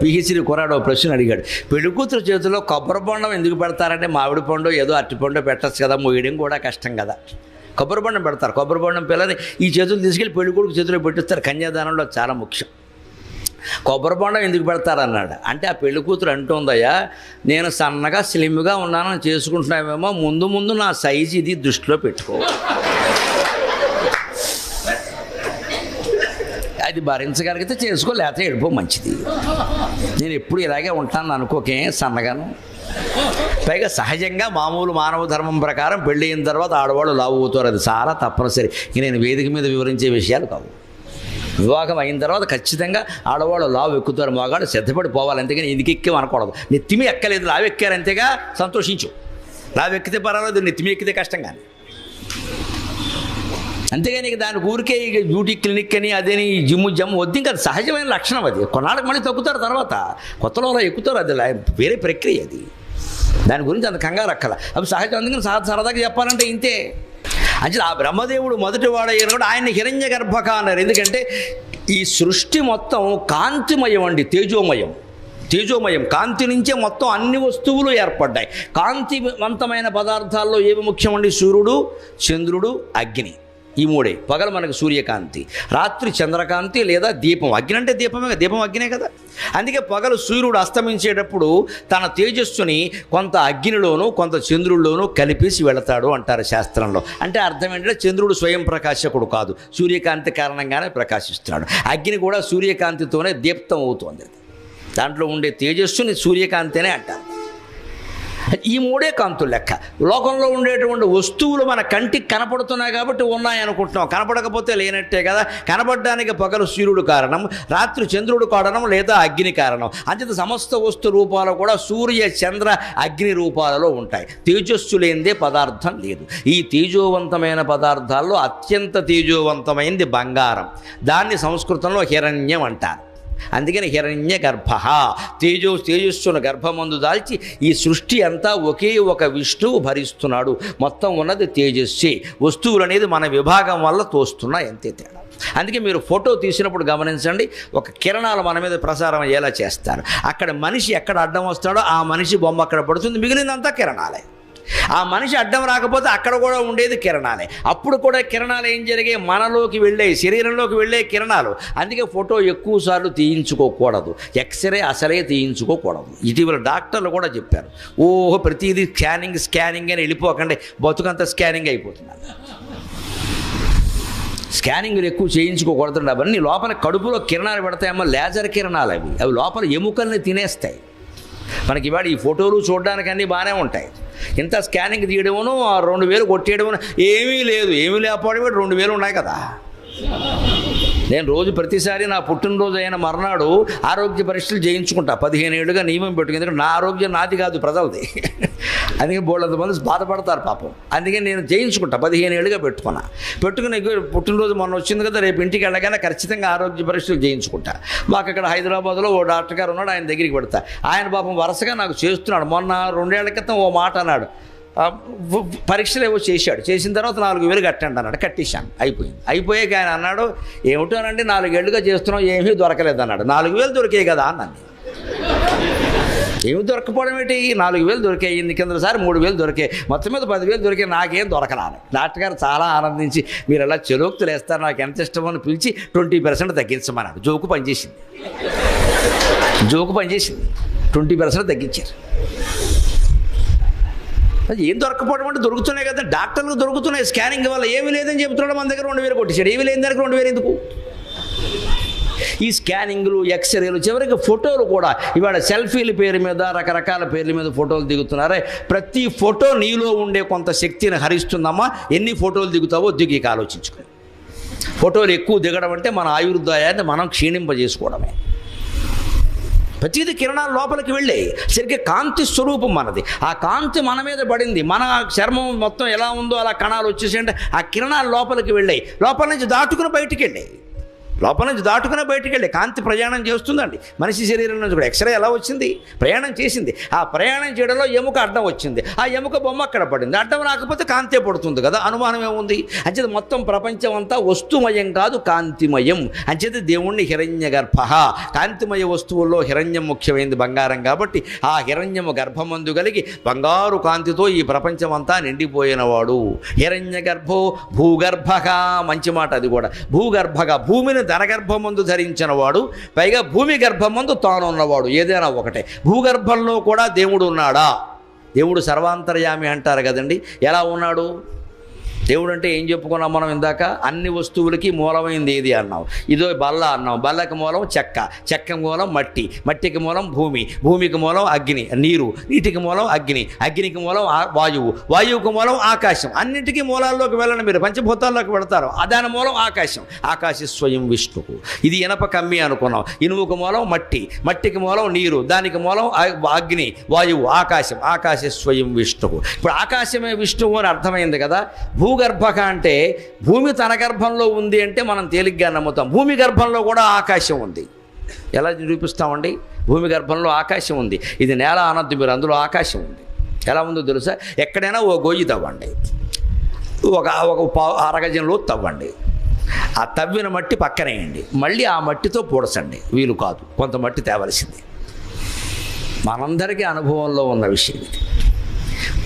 PhD కుర్రాడు ప్రశ్న అడిగాడు, పెళ్లి కూతురు చేతిలో కొబ్బరి బొండం ఎందుకు పెడతారంటే మామిడి పండు ఏదో అరటి పండు పెట్టచ్చు కదా, మోయడం కూడా కష్టం కదా. కొబ్బరి బొండం పెడతారు. కొబ్బరి బొండం పిల్లని ఈ చేతులు తీసుకెళ్ళి పెళ్లి కొడుకు చేతిలో పెట్టిస్తారు. కన్యాదానంలో చాలా ముఖ్యం. కొబ్బరి బొండం ఎందుకు పెడతారన్నాడు. అంటే ఆ పెళ్లి కూతురు అంటుందయ్యా, నేను సన్నగా స్లిమ్గా ఉన్నానని చేసుకుంటున్నామేమో, ముందు ముందు నా సైజు ఇది దృష్టిలో పెట్టుకో. అది భరించగలిగితే చేసుకో, లేకపోతే ఎడిపో మంచిది. నేను ఎప్పుడు ఇలాగే ఉంటాను అనుకోకే, సన్నగాను. పైగా సహజంగా మామూలు మానవ ధర్మం ప్రకారం పెళ్ళి అయిన తర్వాత ఆడవాళ్ళు లావు అవుతారు. అది చాలా తప్పనిసరి. నేను వేదిక మీద వివరించే విషయాలు కావు. వివాహం అయిన తర్వాత ఖచ్చితంగా ఆడవాళ్ళు లావు ఎక్కుతారు, మగాడు శ్రద్ధపడి పోవాలి. అంతేగాని ఇందుకు ఎక్కే అనకూడదు. నెత్తిమి ఎక్కలేదు, లావు ఎక్కారు అంతేగా సంతోషించు. లావు ఎక్కితే పర్వాలేదు, నెత్తిమి ఎక్కితే కష్టం. కానీ అంతేగాని దాని ఊరికే బ్యూటీ క్లినిక్ అని అదేని జిమ్ము జమ్ము వద్దు. ఇంకా సహజమైన లక్షణం అది. కొన్నాళ్ళకి మళ్ళీ తగ్గుతారు, తర్వాత కొత్తలో అలా ఎక్కుతారు. అది వేరే ప్రక్రియ. అది దాని గురించి అంత కంగారు అక్కల. అవి సహజం. అందుకని సరదాగా చెప్పాలంటే ఇంతే. అంటే ఆ బ్రహ్మదేవుడు మొదటి వాడయ్యారు కూడా ఆయన హిరణ్య గర్భక అన్నారు. ఎందుకంటే ఈ సృష్టి మొత్తం కాంతిమయం అండి, తేజోమయం. కాంతి నుంచే మొత్తం అన్ని వస్తువులు ఏర్పడ్డాయి. కాంతివంతమైన పదార్థాల్లో ఏవి ముఖ్యమండి? సూర్యుడు, చంద్రుడు, అగ్ని. ఈ మూడే. పగలు మనకు సూర్యకాంతి, రాత్రి చంద్రకాంతి లేదా దీపం. అగ్ని అంటే దీపమే, దీపం అగ్నే కదా. అందుకే పగలు సూర్యుడు అస్తమించేటప్పుడు తన తేజస్సుని కొంత అగ్నిలోనూ కొంత చంద్రుల్లోనూ కలిపేసి వెళతాడు అంటారు శాస్త్రంలో. అంటే అర్థం ఏంటంటే చంద్రుడు స్వయం ప్రకాశకుడు కాదు, సూర్యకాంతి కారణంగానే ప్రకాశిస్తున్నాడు. అగ్ని కూడా సూర్యకాంతితోనే దీప్తం అవుతోంది. దాంట్లో ఉండే తేజస్సుని సూర్యకాంతి అనే అంటారు. ఈ మూడే కాంతులు లెక్క. లోకంలో ఉండేటువంటి వస్తువులు మన కంటికి కనపడుతున్నాయి కాబట్టి ఉన్నాయనుకుంటున్నాం, కనపడకపోతే లేనట్టే కదా. కనపడడానికి పగలు సూర్యుడు కారణం, రాత్రి చంద్రుడు కారణం లేదా అగ్ని కారణం. అంచేత సమస్త వస్తు రూపాలు కూడా సూర్య చంద్ర అగ్ని రూపాలలో ఉంటాయి. తేజస్సు లేనిదే పదార్థం లేదు. ఈ తేజోవంతమైన పదార్థాల్లో అత్యంత తేజోవంతమైనది బంగారం. దాన్ని సంస్కృతంలో హిరణ్యం అంటారు. అందుకని హిరణ్య గర్భ, తేజస్సును గర్భమందు దాల్చి ఈ సృష్టి అంతా ఒకే ఒక విష్ణువు భరిస్తున్నాడు. మొత్తం ఉన్నది తేజస్సే. వస్తువులు అనేది మన విభాగం వల్ల తోస్తున్నాయి, అంతే తేడా. అందుకే మీరు ఫోటో తీసినప్పుడు గమనించండి, ఒక కిరణాలు మన మీద ప్రసారం అయ్యేలా చేస్తారు. అక్కడ మనిషి ఎక్కడ అడ్డం వస్తాడో ఆ మనిషి బొమ్మ అక్కడ పడుతుంది, మిగిలిందంతా కిరణాలే. ఆ మనిషి అడ్డం రాకపోతే అక్కడ కూడా ఉండేది కిరణాలే. అప్పుడు కూడా కిరణాలు ఏం జరిగాయి? మనలోకి వెళ్ళే, శరీరంలోకి వెళ్ళే కిరణాలు. అందుకే ఫోటో ఎక్కువ సార్లు తీయించుకోకూడదు, ఎక్స్రే అసలే తీయించుకోకూడదు. ఇటీవల డాక్టర్లు కూడా చెప్పారు, ఓహో ప్రతిదీ స్కానింగ్ అని వెళ్ళిపోకండి, బతుకంతా స్కానింగ్ అయిపోతున్నారు. స్కానింగ్లు ఎక్కువ చేయించుకోకూడదు. అవన్నీ లోపల కడుపులో కిరణాలు పెడతాయేమో, లేజర్ కిరణాలు. అవి లోపల ఎముకల్ని తినేస్తాయి. మనకి ఇవాళ ఈ ఫోటోలు చూడడానికి అన్నీ బాగానే ఉంటాయి. ఇంత స్కానింగ్ తీయడమును 2000 కొట్టేయడము ఏమీ లేదు. ఏమీ లేకపోవడం 2000 ఉన్నాయి కదా. నేను రోజు ప్రతిసారి నా పుట్టినరోజు అయిన మర్నాడు ఆరోగ్య పరీక్షలు చేయించుకుంటా. 15 ఏళ్ళుగా నియమం పెట్టుకుని. ఎందుకంటే నా ఆరోగ్యం నాది కాదు, ప్రజలది. అందుకే బోళ్ళంత మంది బాధపడతారు పాపం. అందుకే నేను చేయించుకుంటా. 15 ఏళ్ళుగా పెట్టుకుని పుట్టినరోజు మొన్న వచ్చింది కదా, రేపు ఇంటికి వెళ్ళగానే ఖచ్చితంగా ఆరోగ్య పరీక్షలు చేయించుకుంటా. మాకు ఇక్కడ హైదరాబాద్లో ఓ డాక్టర్ గారు ఉన్నాడు, ఆయన దగ్గరికి పెడతా. ఆయన పాపం వరుసగా నాకు చేస్తున్నాడు. మొన్న 2 ఏళ్ల క్రితం ఓ మాట అన్నాడు, పరీక్షలు ఏవో చేసిన తర్వాత 4000 కట్టండి అన్నాడు. కట్టేశాను, అయిపోయాక ఆయన అన్నాడు, ఏమిటోనండి 4 ఏళ్ళుగా చేస్తున్నాం, ఏమీ దొరకలేదు అన్నాడు. 4000 దొరికాయి కదా అన్నాను. ఏమి దొరకపోవడం ఏంటి? 4000 దొరికాయి, కిందసారి 3000 దొరికాయి, మొత్తం మీద 10,000 దొరికాయి, నాకేం దొరకరాలి. డాక్టర్ గారు చాలా ఆనందించి, మీరు ఎలా చెలోక్తులు వేస్తారు, నాకు ఎంత ఇష్టమో అని పిలిచి 20% తగ్గించమన్నాడు. జోకు పనిచేసింది. 20% తగ్గించారు. అది ఏం దొరకపోవడం అంటే దొరుకుతున్నాయి కదా, డాక్టర్లకు దొరుకుతున్నాయి. స్కానింగ్ వల్ల ఏమీ లేదని చెబుతున్నాడు, మన దగ్గర 2000 కొట్టించాడు. ఏమీ లేని దానికి 2000 ఎందుకు? ఈ స్కానింగ్లు, ఎక్స్రేలు, చివరికి ఫోటోలు కూడా ఇవాళ సెల్ఫీల పేరు మీద రకరకాల పేర్ల మీద ఫోటోలు దిగుతున్నారే. ప్రతి ఫోటో నీలో ఉండే కొంత శక్తిని హరిస్తుందమ్మా. ఎన్ని ఫోటోలు దిగుతావో దిగి ఆలోచించుకో. ఫోటోలు ఎక్కువ దిగడం అంటే మన ఆయుర్దాయాన్ని మనం క్షీణింపజేసుకోవడమే. ప్రతిదీ కిరణాలు లోపలికి వెళ్ళాయి. సరిగ్గా కాంతి స్వరూపం మనది. ఆ కాంతి మన మీద పడింది. మన చర్మం మొత్తం ఎలా ఉందో అలా కణాలు వచ్చేసాయంటే ఆ కిరణాలు లోపలికి వెళ్ళాయి. లోపల నుంచి దాటుకుని బయటికి వెళ్ళాయి. లోపల నుంచి దాటుకునే బయటికి వెళ్ళి కాంతి ప్రయాణం చేస్తుందండి మనిషి శరీరం నుంచి కూడా. ఎక్స్రే ఎలా వచ్చింది? ప్రయాణం చేసింది. ఆ ప్రయాణం చేయడంలో ఎముక అడ్డం వచ్చింది, ఆ ఎముక బొమ్మ అక్కడ పడింది. అడ్డం రాకపోతే కాంతే పడుతుంది కదా, అనుమానం ఏముంది? అంచేది మొత్తం ప్రపంచం అంతా వస్తుమయం కాదు, కాంతిమయం. అంచేది దేవుణ్ణి హిరణ్య గర్భ, కాంతిమయ వస్తువుల్లో హిరణ్యం ముఖ్యమైనది, బంగారం కాబట్టి ఆ హిరణ్యము గర్భమందు కలిగి బంగారు కాంతితో ఈ ప్రపంచం అంతా నిండిపోయినవాడు. హిరణ్య గర్భో భూగర్భగా, మంచి మాట అది కూడా. భూగర్భగా, భూమిని తన గర్భమందు ధరించిన వాడు, పైగా భూమి గర్భమందు తాను ఉన్నవాడు. ఏదైనా ఒకటే. భూగర్భంలో కూడా దేవుడు ఉన్నాడా? దేవుడు సర్వాంతర్యామి అంటారు కదండి. ఎలా ఉన్నాడు దేవుడు అంటే? ఏం చెప్పుకున్నాం మనం ఇందాక? అన్ని వస్తువులకి మూలమైంది ఏది అన్నాం. ఇదో బల్ల అన్నాం. బల్లకి మూలం చెక్క, చెక్క మూలం మట్టి, మట్టికి మూలం భూమి, భూమికి మూలం అగ్ని నీరు, నీటికి మూలం అగ్ని, అగ్నికి మూలం వాయువు, వాయువుకి మూలం ఆకాశం. అన్నింటికీ మూలాల్లోకి వెళ్ళండి మీరు, పంచభూతాల్లోకి వెళతారు. దాని మూలం ఆకాశం, ఆకాశ స్వయం విష్ణువు. ఇది ఇనప కమ్మి అనుకున్నాం. ఇనుముకు మూలం మట్టి, మట్టికి మూలం నీరు, దానికి మూలం అగ్ని, వాయువు, ఆకాశం, ఆకాశ స్వయం విష్ణువు. ఇప్పుడు ఆకాశమే విష్ణువు అని అర్థమైంది కదా. భూగర్భక అంటే భూమి తన గర్భంలో ఉంది అంటే మనం తేలిగ్గా నమ్ముతాం. భూమి గర్భంలో కూడా ఆకాశం ఉంది. ఎలా నిరూపిస్తామండి? భూమి గర్భంలో ఆకాశం ఉంది. ఇది నేల అనద్దు మీరు, అందులో ఆకాశం ఉంది. ఎలా ఉందో తెలుసా? ఎక్కడైనా ఓ గొయ్యి తవ్వండి, ఒక అరగజంలో తవ్వండి, ఆ తవ్విన మట్టి పక్కనేయండి, మళ్ళీ ఆ మట్టితో పూడసండి. వీలు కాదు, కొంత మట్టి తేవలసింది. మనందరికీ అనుభవంలో ఉన్న విషయం ఇది.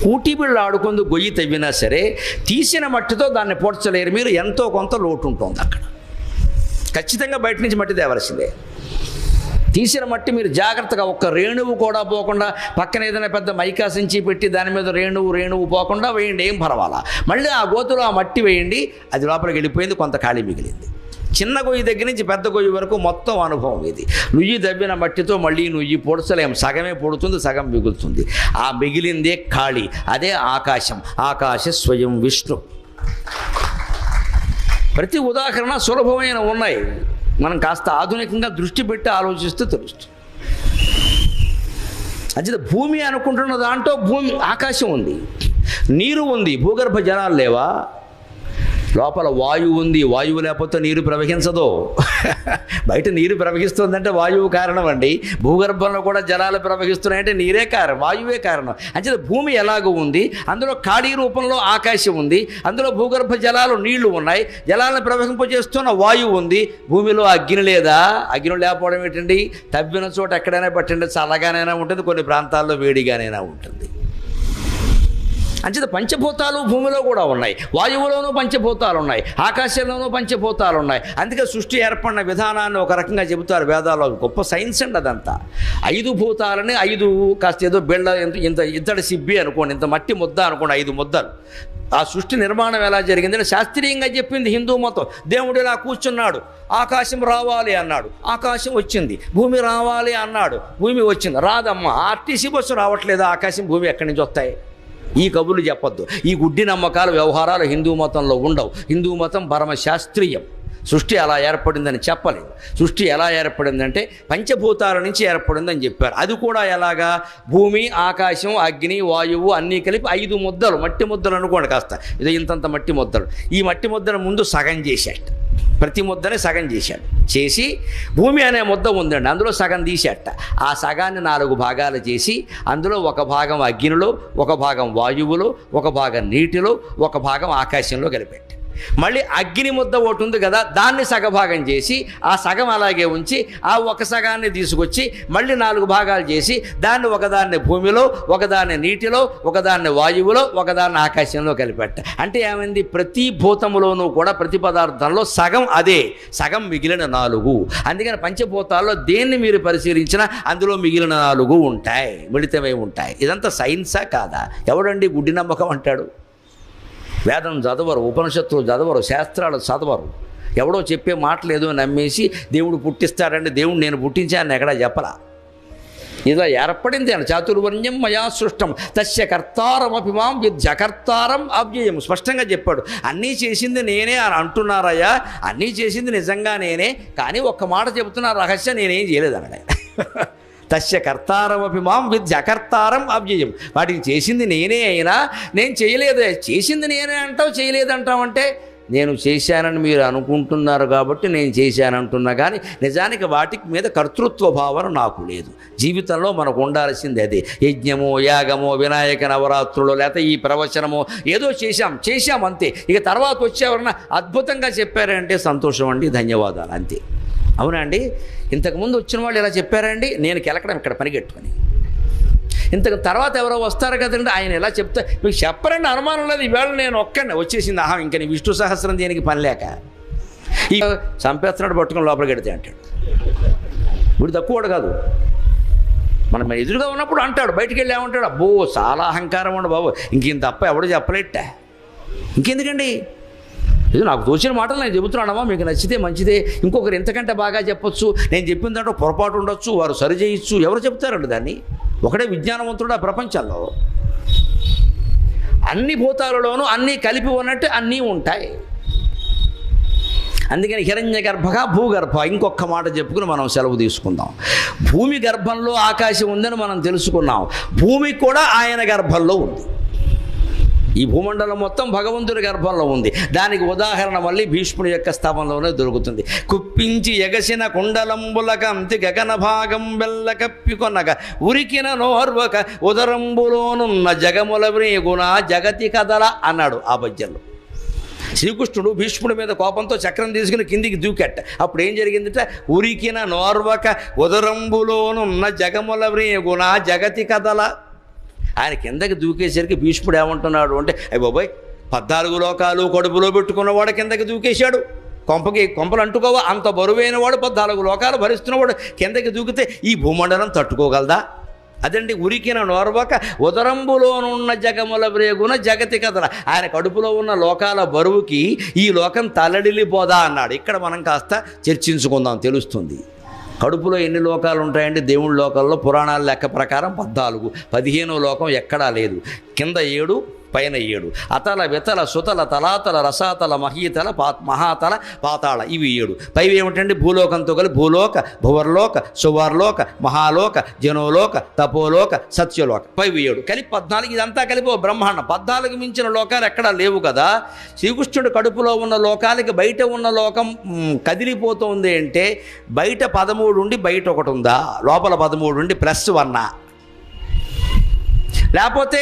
కూటిబిళ్ళు ఆడుకుందు గొయ్యి తవ్వినా సరే తీసిన మట్టితో దాన్ని పూడ్చలేరు మీరు. ఎంతో కొంత లోటు ఉంటుంది అక్కడ. ఖచ్చితంగా బయట నుంచి మట్టి తేవలసిందే. తీసిన మట్టి మీరు జాగ్రత్తగా, ఒక్క రేణువు కూడా పోకుండా, పక్కన ఏదైనా పెద్ద మైకా సంచి పెట్టి దాని మీద రేణువు పోకుండా వేయండి, ఏం పర్వాలా. మళ్ళీ ఆ గోతులో ఆ మట్టి వేయండి, అది లోపలికి వెళ్ళిపోయింది, కొంత ఖాళీ మిగిలింది. చిన్న గొయ్యి దగ్గర నుంచి పెద్ద గొయ్యి వరకు మొత్తం అనుభవం ఇది. నుయ్యి దవ్విన మట్టితో మళ్ళీ నుయ్యి పొడచలేం, సగమే పొడుతుంది, సగం మిగులుతుంది. ఆ మిగిలిందే ఖాళీ, అదే ఆకాశం. ఆకాశ స్వయం విష్ణు. ప్రతి ఉదాహరణ సులభమైన ఉన్నాయి, మనం కాస్త ఆధునికంగా దృష్టి పెట్టి ఆలోచిస్తే తెలుస్తుంది. అది భూమి అనుకుంటున్న దాంట్లో భూమి ఆకాశం ఉంది, నీరు ఉంది, భూగర్భ జలాలు లేవా? లోపల వాయువు ఉంది, వాయువు లేకపోతే నీరు ప్రవహించదు. బయట నీరు ప్రవహిస్తుందంటే వాయువు కారణం అండి. భూగర్భంలో కూడా జలాలు ప్రవహిస్తున్నాయంటే నీరే కారణం, వాయువే కారణం. అంటే భూమి ఎలాగో ఉంది, అందులో ఖాళీ రూపంలో ఆకాశం ఉంది, అందులో భూగర్భ జలాలు నీళ్లు ఉన్నాయి, జలాలను ప్రవహింపజేస్తున్న వాయువు ఉంది. భూమిలో అగ్ని లేదా? అగ్ని లేకపోవడం ఏంటండి? తవ్విన చోట ఎక్కడైనా పట్టండి, చల్లగానైనా ఉంటుంది, కొన్ని ప్రాంతాల్లో వేడిగానైనా ఉంటుంది. అంచేత పంచభూతాలు భూమిలో కూడా ఉన్నాయి, వాయువులోనూ పంచభూతాలు ఉన్నాయి, ఆకాశంలోనూ పంచభూతాలు ఉన్నాయి. అందుకే సృష్టి ఏర్పడిన విధానాన్ని ఒక రకంగా చెబుతారు వేదాల్లో. గొప్ప సైన్స్ అండి అదంతా. 5 భూతాలని 5 కాస్త ఏదో బిళ్ళ ఇంత ఇద్దడి సిబ్బి అనుకోండి, ఇంత మట్టి ముద్ద అనుకోండి, 5 ముద్దలు. ఆ సృష్టి నిర్మాణం ఎలా జరిగిందని శాస్త్రీయంగా చెప్పింది హిందూ మతం. దేవుడు ఇలా కూర్చున్నాడు, ఆకాశం రావాలి అన్నాడు, ఆకాశం వచ్చింది. భూమి రావాలి అన్నాడు, భూమి వచ్చింది. రాదమ్మా, ఆర్టీసీ బస్సు రావట్లేదు, ఆకాశం భూమి ఎక్కడి నుంచి వస్తాయి? ఈ కబుర్లు చెప్పొద్దు. ఈ గుడ్డి నమ్మకాలు, వ్యవహారాలు హిందూ మతంలో ఉండవు. హిందూ మతం పరమశాస్త్రీయం. సృష్టి అలా ఏర్పడిందని చెప్పలేదు. సృష్టి ఎలా ఏర్పడిందంటే పంచభూతాల నుంచి ఏర్పడిందని చెప్పారు. అది కూడా ఎలాగా? భూమి, ఆకాశం, అగ్ని, వాయువు అన్నీ కలిపి 5 ముద్దలు, మట్టి ముద్దలు అనుకోండి కాస్త. ఇది ఇంతంత మట్టి ముద్దలు. ఈ మట్టి ముద్దను ముందు సగం చేశాడు, ప్రతి ముద్దని సగం చేశాడు. చేసి భూమి అనే ముద్ద ఉందండి, అందులో సగం తీసేట. ఆ సగాన్ని 4 భాగాలు చేసి అందులో ఒక భాగం అగ్నిలో, ఒక భాగం వాయువులో, ఒక భాగం నీటిలో, ఒక భాగం ఆకాశంలో కలిపెట్టాడు. మళ్ళీ అగ్ని ముద్ద ఒకటి ఉంది కదా, దాన్ని సగభాగం చేసి ఆ సగం అలాగే ఉంచి ఆ ఒక సగాన్ని తీసుకొచ్చి మళ్ళీ 4 భాగాలు చేసి దాన్ని ఒకదాన్ని భూమిలో, ఒకదాన్ని నీటిలో, ఒకదాన్ని వాయువులో, ఒకదాన్ని ఆకాశంలో కలిపెట్ట. అంటే ఏమైంది? ప్రతి భూతములోనూ కూడా ప్రతి పదార్థంలో సగం అదే, సగం మిగిలిన 4. అందుకని పంచభూతాల్లో దేన్ని మీరు పరిశీలించినా అందులో మిగిలిన 4 ఉంటాయి, మిళితమై ఉంటాయి. ఇదంతా సైన్సా కాదా? ఎవడండి గుడ్డి నమ్మకం అంటాడు? వేదం చదవరు, ఉపనిషత్తులు చదవరు, శాస్త్రాలు చదవరు. ఎవడో చెప్పే మాటలు ఏదో నమ్మేసి దేవుడు పుట్టిస్తాడండి, దేవుడు నేను పుట్టించాను ఎక్కడా చెప్పరా. ఇలా ఏర్పడింది అని చాతుర్వర్ణ్యం మయా సృష్టం తస్య కర్తారమపి మాం విద్యకర్తారం అవ్యయం. స్పష్టంగా చెప్పాడు. అన్నీ చేసింది నేనే అని అంటున్నారయ్యా, అన్నీ చేసింది నిజంగా నేనే, కానీ ఒక్క మాట చెబుతున్నా, రహస్యం నేనేం చేయలేదన్నాడు. తస్య కర్తారమపి మాం విద్యకర్తారం అవ్యయం. వాటికి చేసింది నేనే అయినా నేను చేయలేదే. చేసింది నేనే అంటావు, చేయలేదంటావు అంటే నేను చేశానని మీరు అనుకుంటున్నారు కాబట్టి నేను చేశానంటున్నా, కానీ నిజానికి వాటికి మీద కర్తృత్వ భావన నాకు లేదు. జీవితంలో మనకు ఉండాల్సింది అదే. యజ్ఞమో యాగమో వినాయక నవరాత్రులు లేకపోతే ఈ ప్రవచనమో ఏదో చేశాం అంతే. ఇక తర్వాత వచ్చేవరన్నా అద్భుతంగా చెప్పారంటే సంతోషం అండి, ధన్యవాదాలు అంతే. అవునా అండి? ఇంతకుముందు వచ్చిన వాళ్ళు ఇలా చెప్పారండి, నేను కెలకడం ఇక్కడ పనిగట్టుకొని. ఇంతకు తర్వాత ఎవరో వస్తారు కదండి, ఆయన ఎలా చెప్తా మీకు చెప్పరండి, అనుమానం లేదు. ఈవేళ నేను ఒక్కడిని వచ్చేసింది, ఇంకా నీ విష్ణు సహస్రం దేనికి పని లేక ఈ చంపేస్తున్నాడు పట్టుకొని లోపలికి వెడితే అంటాడు. వీడు తక్కువడు కాదు, మనం ఎదురుగా ఉన్నప్పుడు అంటాడు, బయటికి వెళ్ళి ఏమంటాడు, అబ్బో చాలా అహంకారం ఉండు బాబు, ఇంకేం తప్ప ఎవడు చెప్పలేట, ఇంకెందుకండి, ఇది నాకు తోచిన మాటలు నేను చెబుతున్నానమ్మా, మీకు నచ్చితే మంచిదే, ఇంకొకరు ఎంతకంటే బాగా చెప్పొచ్చు, నేను చెప్పిన దాంట్లో పొరపాటు ఉండొచ్చు, వారు సరి చేయొచ్చు, ఎవరు చెప్తారండి దాన్ని? ఒకడే విజ్ఞానవంతుడు ఆ ప్రపంచంలో. అన్ని భూతాలలోనూ అన్నీ కలిపి ఉన్నట్టు అన్నీ ఉంటాయి. అందుకని హిరణ్య గర్భగా భూగర్భ. ఇంకొక మాట చెప్పుకుని మనం సెలవు తీసుకుందాం. భూమి గర్భంలో ఆకాశం ఉందని మనం తెలుసుకున్నాం, భూమి కూడా ఆయన గర్భంలో ఉంది. ఈ భూమండలం మొత్తం భగవంతుడి గర్భంలో ఉంది. దానికి ఉదాహరణ మళ్ళీ భీష్ముడి యొక్క స్థానంలోనే దొరుకుతుంది. కుప్పించి ఎగసిన కుండలంబుల కంతి గగన భాగం బెల్ల కప్పికొనగ ఉరికిన నోర్వక ఉదరంబులోనున్న జగముల వ్రేగుణ జగతి కదల అన్నాడు ఆ పద్యంలో. శ్రీకృష్ణుడు భీష్ముడి మీద కోపంతో చక్రం తీసుకుని కిందికి దూకెట్ట. అప్పుడు ఏం జరిగిందంటే, ఉరికిన నోర్వక ఉదరంబులోనున్న జగముల వ్రేగుణ జగతి కదల. ఆయన కిందకి దూకేసరికి భీష్ముడు ఏమంటున్నాడు అంటే, అయ్య బాబాయ్ 14 లోకాలు కడుపులో పెట్టుకున్నవాడు కిందకి దూకేశాడు, కొంపలు అంటుకోవా, అంత బరువైన వాడు 14 లోకాలు భరిస్తున్నవాడు కిందకి దూకితే ఈ భూమండలం తట్టుకోగలదా? అదండి ఉరికిన నోర్వక ఉదరంబులోనున్న జగముల వ్రేగున జగతి కదల. ఆయన కడుపులో ఉన్న లోకాల బరువుకి ఈ లోకం తల్లడిల్లిపోదా అన్నాడు. ఇక్కడ మనం కాస్త చర్చించుకుందాం, తెలుస్తుంది. కడుపులో ఎన్ని లోకాలు ఉంటాయండి? దేవుడి లోకాల్లో పురాణాల లెక్క ప్రకారం 14. 15వ లోకం ఎక్కడా లేదు. కింద 7, పైన 7. అతల వితల సుతల తలాతల రసాతల మహీతల మహాతల పాతాళ, ఇవి 7. పైవి ఏమిటండి? భూలోకంతో కలిపి భూలోక, భువర్లోక, సువర్లోక, మహాలోక, జనోలోక, తపోలోక, సత్యలోక, పైవి 7 కలిపి 14. ఇదంతా కలిపి ఓ బ్రహ్మాండం. 14 మించిన లోకాలు ఎక్కడా లేవు కదా. శ్రీకృష్ణుడు కడుపులో ఉన్న లోకాలకి బయట ఉన్న లోకం కదిలిపోతుంది అంటే, బయట 13 ఉండి బయట ఒకటి ఉందా? లోపల 13 ఉండి +1, లేకపోతే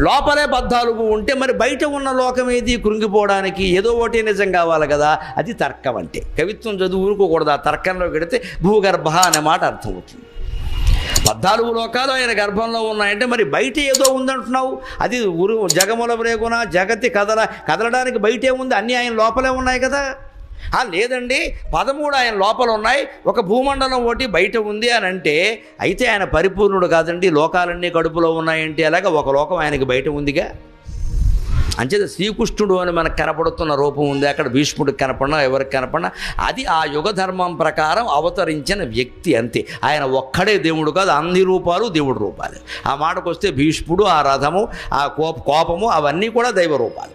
లోపలే 14 ఉంటే మరి బయట ఉన్న లోకం ఏది కృంగిపోవడానికి? ఏదో ఒకటి నిజం కావాలి కదా. అది తర్కం అంటే. కవిత్వం చదువు ఊరుకోకూడదు. ఆ తర్కంలో పెడితే భూగర్భ అనే మాట అర్థమవుతుంది. 14 లోకాలు ఆయన గర్భంలో ఉన్నాయంటే మరి బయట ఏదో ఉందంటున్నావు. అది జగముల వ్రేగున జగతి కదలడానికి బయటే ఉంది, అన్నీ ఆయన లోపలే ఉన్నాయి కదా. లేదండి 13 ఆయన లోపల ఉన్నాయి, ఒక భూమండలం ఒకటి బయట ఉంది అని అంటే, అయితే ఆయన పరిపూర్ణుడు కాదండి. లోకాలన్నీ కడుపులో ఉన్నాయంటే అలాగా ఒక లోకం ఆయనకి బయట ఉందిగా. అంచేత శ్రీకృష్ణుడు అని మనకు కనపడుతున్న రూపం ఉంది, అక్కడ భీష్ముడికి కనపడినా ఎవరికి కనపడినా అది ఆ యుగ ధర్మం ప్రకారం అవతరించిన వ్యక్తి అంతే. ఆయన ఒక్కడే దేవుడు కాదు, అన్ని రూపాలు దేవుడి రూపాలు. ఆ మాటకు వస్తే భీష్ముడు, ఆ రథము, ఆ కోపము అవన్నీ కూడా దైవ రూపాలు.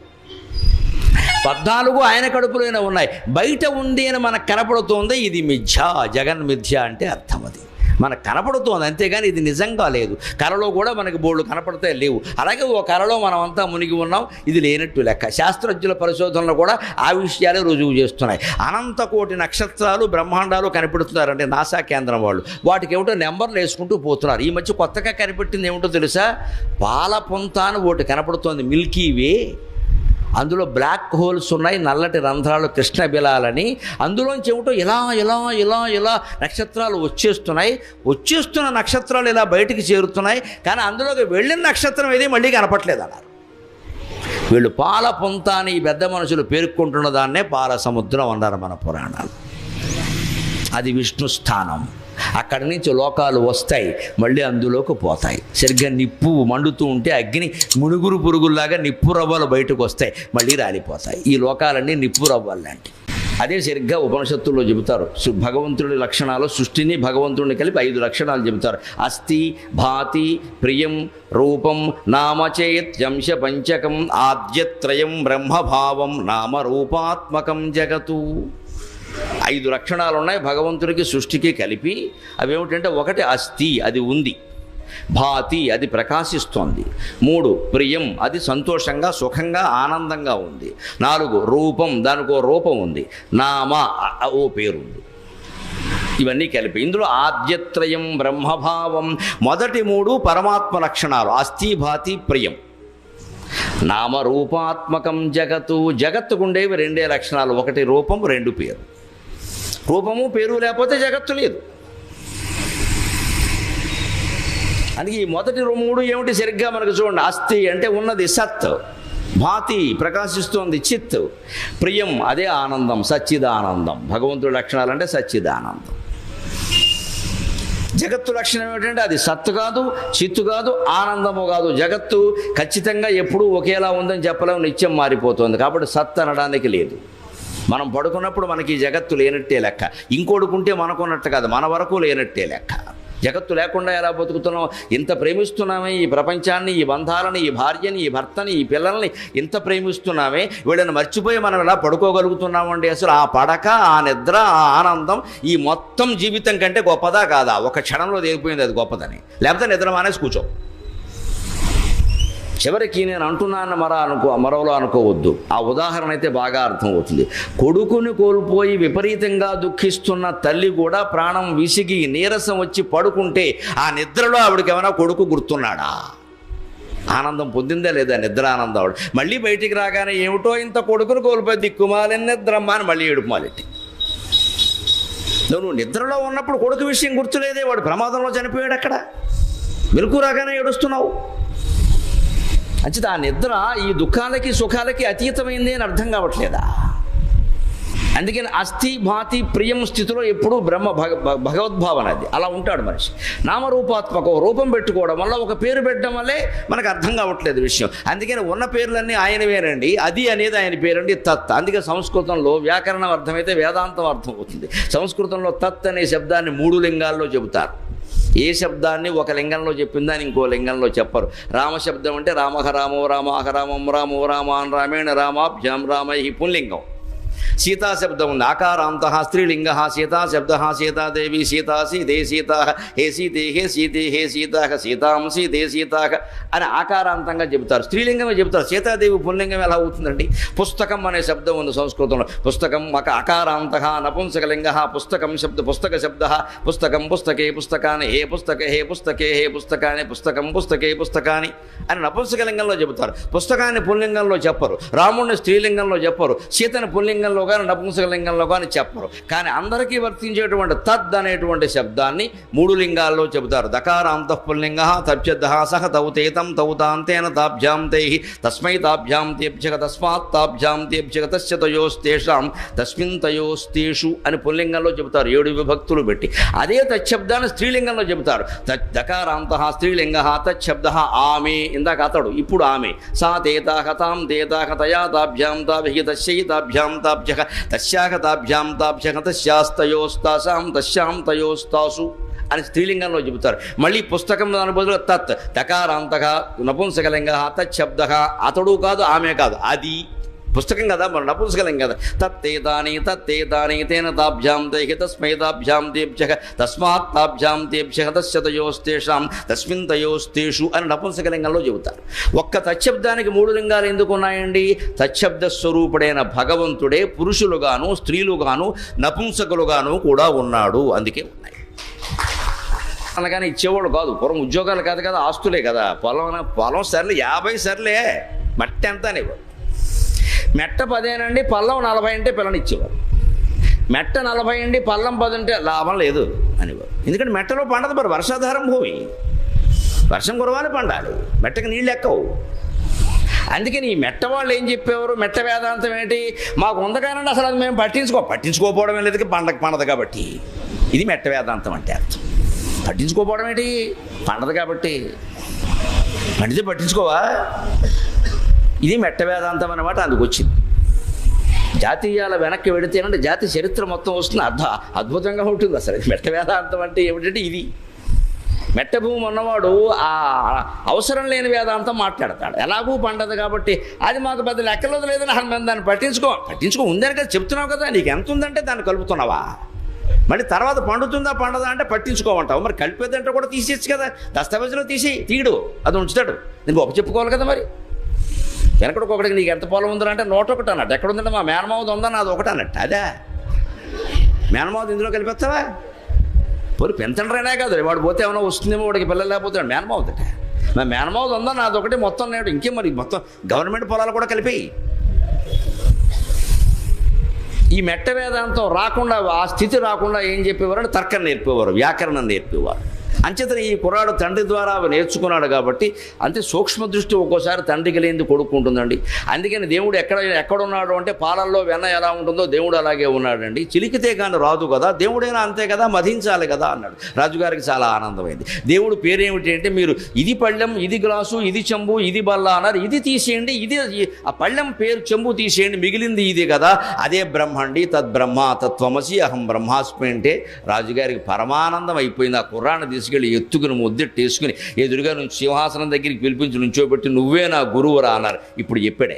14 ఆయన కడుపులోనే ఉన్నాయి, బయట ఉంది అని మనకు కనపడుతోంది. ఇది మిథ్య, జగన్ మిథ్య అంటే అర్థం. అది మనకు కనపడుతోంది అంతేగాని ఇది నిజంగా లేదు. కళలో కూడా మనకి బోర్డు కనపడతాయి లేవు. అలాగే ఓ కళలో మనమంతా మునిగి ఉన్నాం, ఇది లేనట్టు లెక్క. శాస్త్రజ్ఞుల పరిశోధనలు కూడా ఆ విషయాలే రుజువు చేస్తున్నాయి. అనంత కోటి నక్షత్రాలు బ్రహ్మాండాలు కనిపెడుతున్నారంటే నాసా కేంద్రం వాళ్ళు. వాటికి ఏమిటో నెంబర్లు వేసుకుంటూ పోతున్నారు. ఈ మధ్య కొత్తగా కనిపెట్టింది ఏమిటో తెలుసా? పాల పొంత అని ఒకటి కనపడుతోంది, మిల్కీ వే. అందులో బ్లాక్ హోల్స్ ఉన్నాయి, నల్లటి రంధ్రాలు, కృష్ణ బిలాలని. అందులోంచి ఏమిటో ఇలా ఇలా ఇలా ఇలా నక్షత్రాలు వచ్చేస్తున్న నక్షత్రాలు ఇలా బయటికి చేరుతున్నాయి, కానీ అందులోకి వెళ్ళిన నక్షత్రం ఏది మళ్ళీ కనపట్లేదు అన్నారు. వీళ్ళు పాల పొంత అని ఈ పెద్ద మనుషులు పేర్కొంటున్న దాన్నే పాల సముద్రం అన్నారు మన పురాణాలు. అది విష్ణు స్థానం. అక్కడి నుంచి లోకాలు వస్తాయి, మళ్ళీ అందులోకి పోతాయి. సరిగ్గా నిప్పు మండుతూ ఉంటే అగ్ని మునుగురు పురుగుల్లాగా నిప్పు రవ్వలు బయటకు వస్తాయి, మళ్ళీ రాలిపోతాయి. ఈ లోకాలన్నీ నిప్పు రవ్వలు లాంటివి. అదే సరిగ్గా ఉపనిషత్తుల్లో చెబుతారు. భగవంతుడి లక్షణాలు, సృష్టిని భగవంతుడిని కలిపి 5 లక్షణాలు చెబుతారు. అస్థి, భాతి, ప్రియం, రూపం, నామచేత్యంశ పంచకం, ఆద్యత్రయం బ్రహ్మభావం, నామరూపాత్మకం జగతు. 5 లక్షణాలు ఉన్నాయి భగవంతుడికి, సృష్టికి కలిపి. అవేమిటంటే, ఒకటి అస్థి, అది ఉంది. భాతి అది ప్రకాశిస్తోంది. 3 ప్రియం అది సంతోషంగా సుఖంగా ఆనందంగా ఉంది. 4 రూపం దానికో రూపం ఉంది. నామ ఓ పేరుంది. ఇవన్నీ కలిపి ఇందులో ఆద్యత్రయం బ్రహ్మభావం. మొదటి 3 పరమాత్మ లక్షణాలు అస్థి భాతి ప్రియం. నామరూపాత్మకం జగత్తు. జగత్తుకుండేవి 2 లక్షణాలు, 1 రూపం 2 పేరు. రూపము పేరు లేకపోతే జగత్తు లేదు. అందుకే ఈ మొదటి 3 ఏమిటి సరిగ్గా మనకు చూడండి. అస్థి అంటే ఉన్నది సత్, భాతి ప్రకాశిస్తోంది చిత్, ప్రియం అదే ఆనందం సచ్చిదానందం. భగవంతుడి లక్షణాలంటే సచ్చిదానందం. జగత్తు లక్షణం ఏమిటంటే అది సత్తు కాదు, చిత్తు కాదు, ఆనందము కాదు. జగత్తు ఖచ్చితంగా ఎప్పుడూ ఒకేలా ఉందని చెప్పలేము, నిత్యం మారిపోతుంది. కాబట్టి సత్ అనడానికి లేదు. మనం పడుకున్నప్పుడు మనకి జగత్తు లేనట్టే లెక్క. ఇంకొడుకుంటే మనకున్నట్టు కాదు, మన వరకు లేనట్టే లెక్క. జగత్తు లేకుండా ఎలా బతుకుతున్నాం? ఇంత ప్రేమిస్తున్నామే ఈ ప్రపంచాన్ని, ఈ బంధాలని, ఈ భార్యని, ఈ భర్తని, ఈ పిల్లల్ని ఇంత ప్రేమిస్తున్నామే, వీళ్ళని మర్చిపోయి మనం ఎలా పడుకోగలుగుతున్నామండి? అసలు ఆ పడక, ఆ నిద్ర, ఆ ఆనందం ఈ మొత్తం జీవితం కంటే గొప్పదా కాదా? ఒక క్షణంలో తేలిపోయింది అది గొప్పదని. లేకపోతే నిద్ర మానేసి కూర్చో. చివరికి నేను అంటున్నాను మరోలో అనుకోవద్దు. ఆ ఉదాహరణ అయితే బాగా అర్థమవుతుంది. కొడుకుని కోల్పోయి విపరీతంగా దుఃఖిస్తున్న తల్లి కూడా ప్రాణం విసిగి నీరసం వచ్చి పడుకుంటే ఆ నిద్రలో ఆవిడకి ఏమైనా కొడుకు గుర్తున్నాడా? ఆనందం పొందిందా లేదా? నిద్ర ఆనందం. ఆవిడ మళ్ళీ బయటికి రాగానే ఏమిటో ఇంత కొడుకుని కోల్పోయి దిక్కుమాలని నిద్రమ్మా అని మళ్ళీ ఏడుపుమాలెట్టి. నువ్వు నిద్రలో ఉన్నప్పుడు కొడుకు విషయం గుర్తులేదే, వాడు ప్రమాదంలో చనిపోయాడు. అక్కడ మెలకు రాగానే ఏడుస్తున్నావు. అంచేత ఆ నిద్ర ఈ దుఃఖాలకి సుఖాలకి అతీతమైంది అని అర్థం కావట్లేదా? అందుకని అస్థి భాతి ప్రియం స్థితిలో ఎప్పుడూ బ్రహ్మ భగవద్భావన అది. అలా ఉంటాడు మనిషి. నామరూపాత్మక రూపం పెట్టుకోవడం వల్ల, ఒక పేరు పెట్టడం వల్లే మనకు అర్థం కావట్లేదు విషయం. అందుకని ఉన్న పేర్లన్నీ ఆయనవేనండి. అది అనేది ఆయన పేరండి తత్. అందుకే సంస్కృతంలో వ్యాకరణం అర్థమైతే వేదాంతం అర్థం అవుతుంది. సంస్కృతంలో తత్ అనే శబ్దాన్ని 3 లింగాల్లో చెబుతారు. ఏ శబ్దాన్ని ఒక లింగంలో చెప్పిందని ఇంకో లింగంలో చెప్పరు. రామశబ్దం అంటే రామహ రామో రామాహ రామం రామో రామాన్ రామేణ రామాభ్యాం రామై పుంలింగం. సీతాశబ్దం ఉంది. ఆకారాంత స్త్రీలింగ సీతాశబ్ద సీతాదేవి సీతాసి దే సీతా హే సీతే హే సీతే హే సీతాహ సీతాంసి దే సీతాహ అని ఆకారాంతంగా చెబుతారు. స్త్రీలింగమే చెబుతారు. సీతాదేవి పుల్లింగం ఎలా అవుతుందండి? పుస్తకం అనే శబ్దం ఉంది సంస్కృతంలో. పుస్తకం ఆకారాంత నపుంసకలింగ పుస్తకం పుస్తక శబ్ద పుస్తకం పుస్తకే పుస్తకాన్ని హే పుస్తకే హే పుస్తకే హే పుస్తకాన్ని పుస్తకం పుస్తకే పుస్తకాన్ని అని నపుంసకలింగంలో చెబుతారు. పుస్తకాన్ని పుల్లింగంలో చెప్పరు. రాముడిని స్త్రీలింగంలో చెప్పరు. సీతని పుల్లింగంలో కానీ నపుంసకలింగంలో కానీ చెప్పరు. కానీ అందరికీ వర్తించేటువంటి తద్ అనేటువంటి శబ్దాన్ని 3 లింగాల్లో చెబుతారు. దకారాంత పుల్లింగ తప్యద్ధ సహ తౌతేతం తౌతాంతేన తాభ్యాం తై తస్మై తాభ్యాం తేభ్యక తస్మాత్ తాభ్యాం తేభ్యక తస్య తయోస్తేషాం తస్మిన్ తయోస్తేషు అని పుల్లింగంలో చెబుతారు 7 విభక్తులు పెట్టి. అదే తచ్చబ్దాన్ని స్త్రీలింగంలో చెబుతారు. దకారాంత స్త్రీలింగ తచ్చబ్ద ఆమె, ఇందాక అతడు, ఇప్పుడు ఆమె. సా తేతాహ తాం తేతాహ తయా తాభ్యాం తాభి తస్యై తాభ్యాం తాభ్య తస్యాహ తాభ్యాం తాభ్యక తస్యాస్తయోస్తాసాం తస్యాం తయోస్తాసు అని స్త్రీలింగంలో చెబుతారు. మళ్ళీ పుస్తకం దాని బదులు తత్ దకారాంతక నపుంసకలింగ తచ్చబ్ద అతడు కాదు ఆమె కాదు, అది పుస్తకం కదా, మరి నపుంసకలింగం కదా. తత్తేతాని తేన తాభ్యాం తై తస్మై తాభ్యాం తేభ్యః తస్మాత్ తాభ్యాం తేభ్యః తస్య తయోస్తేషాం తస్మిన్ తయోస్తేషు అని నపుంసకలింగంలో చెబుతారు. ఒక్క తచ్చబ్దానికి 3 లింగాలు ఎందుకు ఉన్నాయండి? తచ్చబ్ద స్వరూపుడైన భగవంతుడే పురుషులుగాను స్త్రీలుగాను నపుంసకులుగాను కూడా ఉన్నాడు. అందుకే ఉన్నాయి. అనగానే ఇచ్చేవాడు కాదు. పూర్వం ఉద్యోగాలు కాదు కదా, ఆస్తులే కదా. పొలం సర్లే 50 సర్లే, మట్టి ఎంత అనేవాడు. మెట్ట 10 అండి, పల్లం 40 అంటే పిల్లనిచ్చేవారు. మెట్ట 40 అండి, పల్లం 10 అంటే లాభం లేదు అనేవారు. ఎందుకంటే మెట్టలో పండదు, మరి వర్షాధారం భూమి, వర్షం కురవాలి పండాలి, మెట్టకి నీళ్ళు ఎక్కవు. అందుకని ఈ మెట్ట వాళ్ళు ఏం చెప్పేవారు? మెట్ట వేదాంతం ఏంటి? మాకు ఉంది కానండి, అసలు అది మేము పట్టించుకోకపోవడం లేదు, పండదు కాబట్టి. ఇది మెట్ట వేదాంతం అంటే అర్థం. పట్టించుకోకపోవడం ఏంటి? పండదు కాబట్టి. పండితే పట్టించుకోవా? ఇది మెట్ట వేదాంతం అన్నమాట. అందుకు వచ్చింది. జాతీయాల వెనక్కి వెడితేనంటే జాతి చరిత్ర మొత్తం వస్తుంది. అద్భుతంగా ఉంటుంది. అసలు మెట్ట వేదాంతం అంటే ఏమిటంటే ఇది. మెట్ట భూమి ఉన్నవాడు ఆ అవసరం లేని వేదాంతం మాట్లాడతాడు. ఎలాగూ పండదు కాబట్టి అది మాకు పెద్ద లెక్కలేదు లేదని మేము దాన్ని పట్టించుకో ఉందని కదా చెప్తున్నావు కదా. నీకు ఎంత ఉందంటే దాన్ని కలుపుతున్నావా? మళ్ళీ తర్వాత పండుతుందా పండదా అంటే పట్టించుకోమంటావు. మరి కలిపేదంటే కూడా తీసేయచ్చు కదా, దస్తావేజులో తీయడు, అది ఉంచుతాడు. నేను గొప్ప చెప్పుకోవాలి కదా. మరి వెనకడికొకటికి నీకు ఎంత పొలం ఉందని అంటే 101 అన్నట్టు. ఎక్కడ ఉందంటే మా మేనమావది ఉందని అది ఒకటి అన్నట్టు. అదే మేనమావది ఇందులో కలిపేస్తావా? పోనీ పెంచండ్రైనా కాదు, వాడు పోతే ఏమైనా వస్తుందేమో, వాడికి పిల్లలు లేకపోతే మేనమావదట. మా మేనమావది ఉందని అది ఒకటి మొత్తం నేడు. ఇంకేం మరి మొత్తం గవర్నమెంట్ పొలాలు కూడా కలిపేయి. ఈ మెట్ట వేదాంతం రాకుండా, ఆ స్థితి రాకుండా ఏం చెప్పేవారు అంటే తర్కం నేర్పేవారు, వ్యాకరణం నేర్పేవారు. అంచేతనే ఈ కుర్రాడు తండ్రి ద్వారా నేర్చుకున్నాడు కాబట్టి అంతే సూక్ష్మ దృష్టి ఒక్కోసారి తండ్రికి లేనిది కొడుకుంటుందండి. అందుకని దేవుడు ఎక్కడున్నాడు అంటే పాలల్లో వెన్న ఎలా ఉంటుందో దేవుడు అలాగే ఉన్నాడండి. చిలికితే కానీ రాదు కదా, దేవుడైనా అంతే కదా, మధించాలి కదా అన్నాడు. రాజుగారికి చాలా ఆనందమైంది. దేవుడు పేరేమిటి అంటే, మీరు ఇది పళ్ళెం, ఇది గ్లాసు, ఇది చెంబు, ఇది బల్ల అన్నారు. ఇది తీసేయండి, ఇది ఆ పళ్ళెం పేరు చెంబు తీసేయండి, మిగిలింది ఇది కదా, అదే బ్రహ్మండి. తద్బ్రహ్మ తత్వమసి అహం బ్రహ్మాస్మి అంటే రాజుగారికి పరమానందం అయిపోయింది. ఆ కుర్రాన్ని తీసుకెళ్ళి ఎత్తుకుని ముద్దెట్టేసుకుని ఎదురుగా నుంచి సింహాసనం దగ్గరికి పిలిపించి నుంచోబెట్టి నువ్వే నా గురువురా అన్నారు. ఇప్పుడు చెప్పాడే.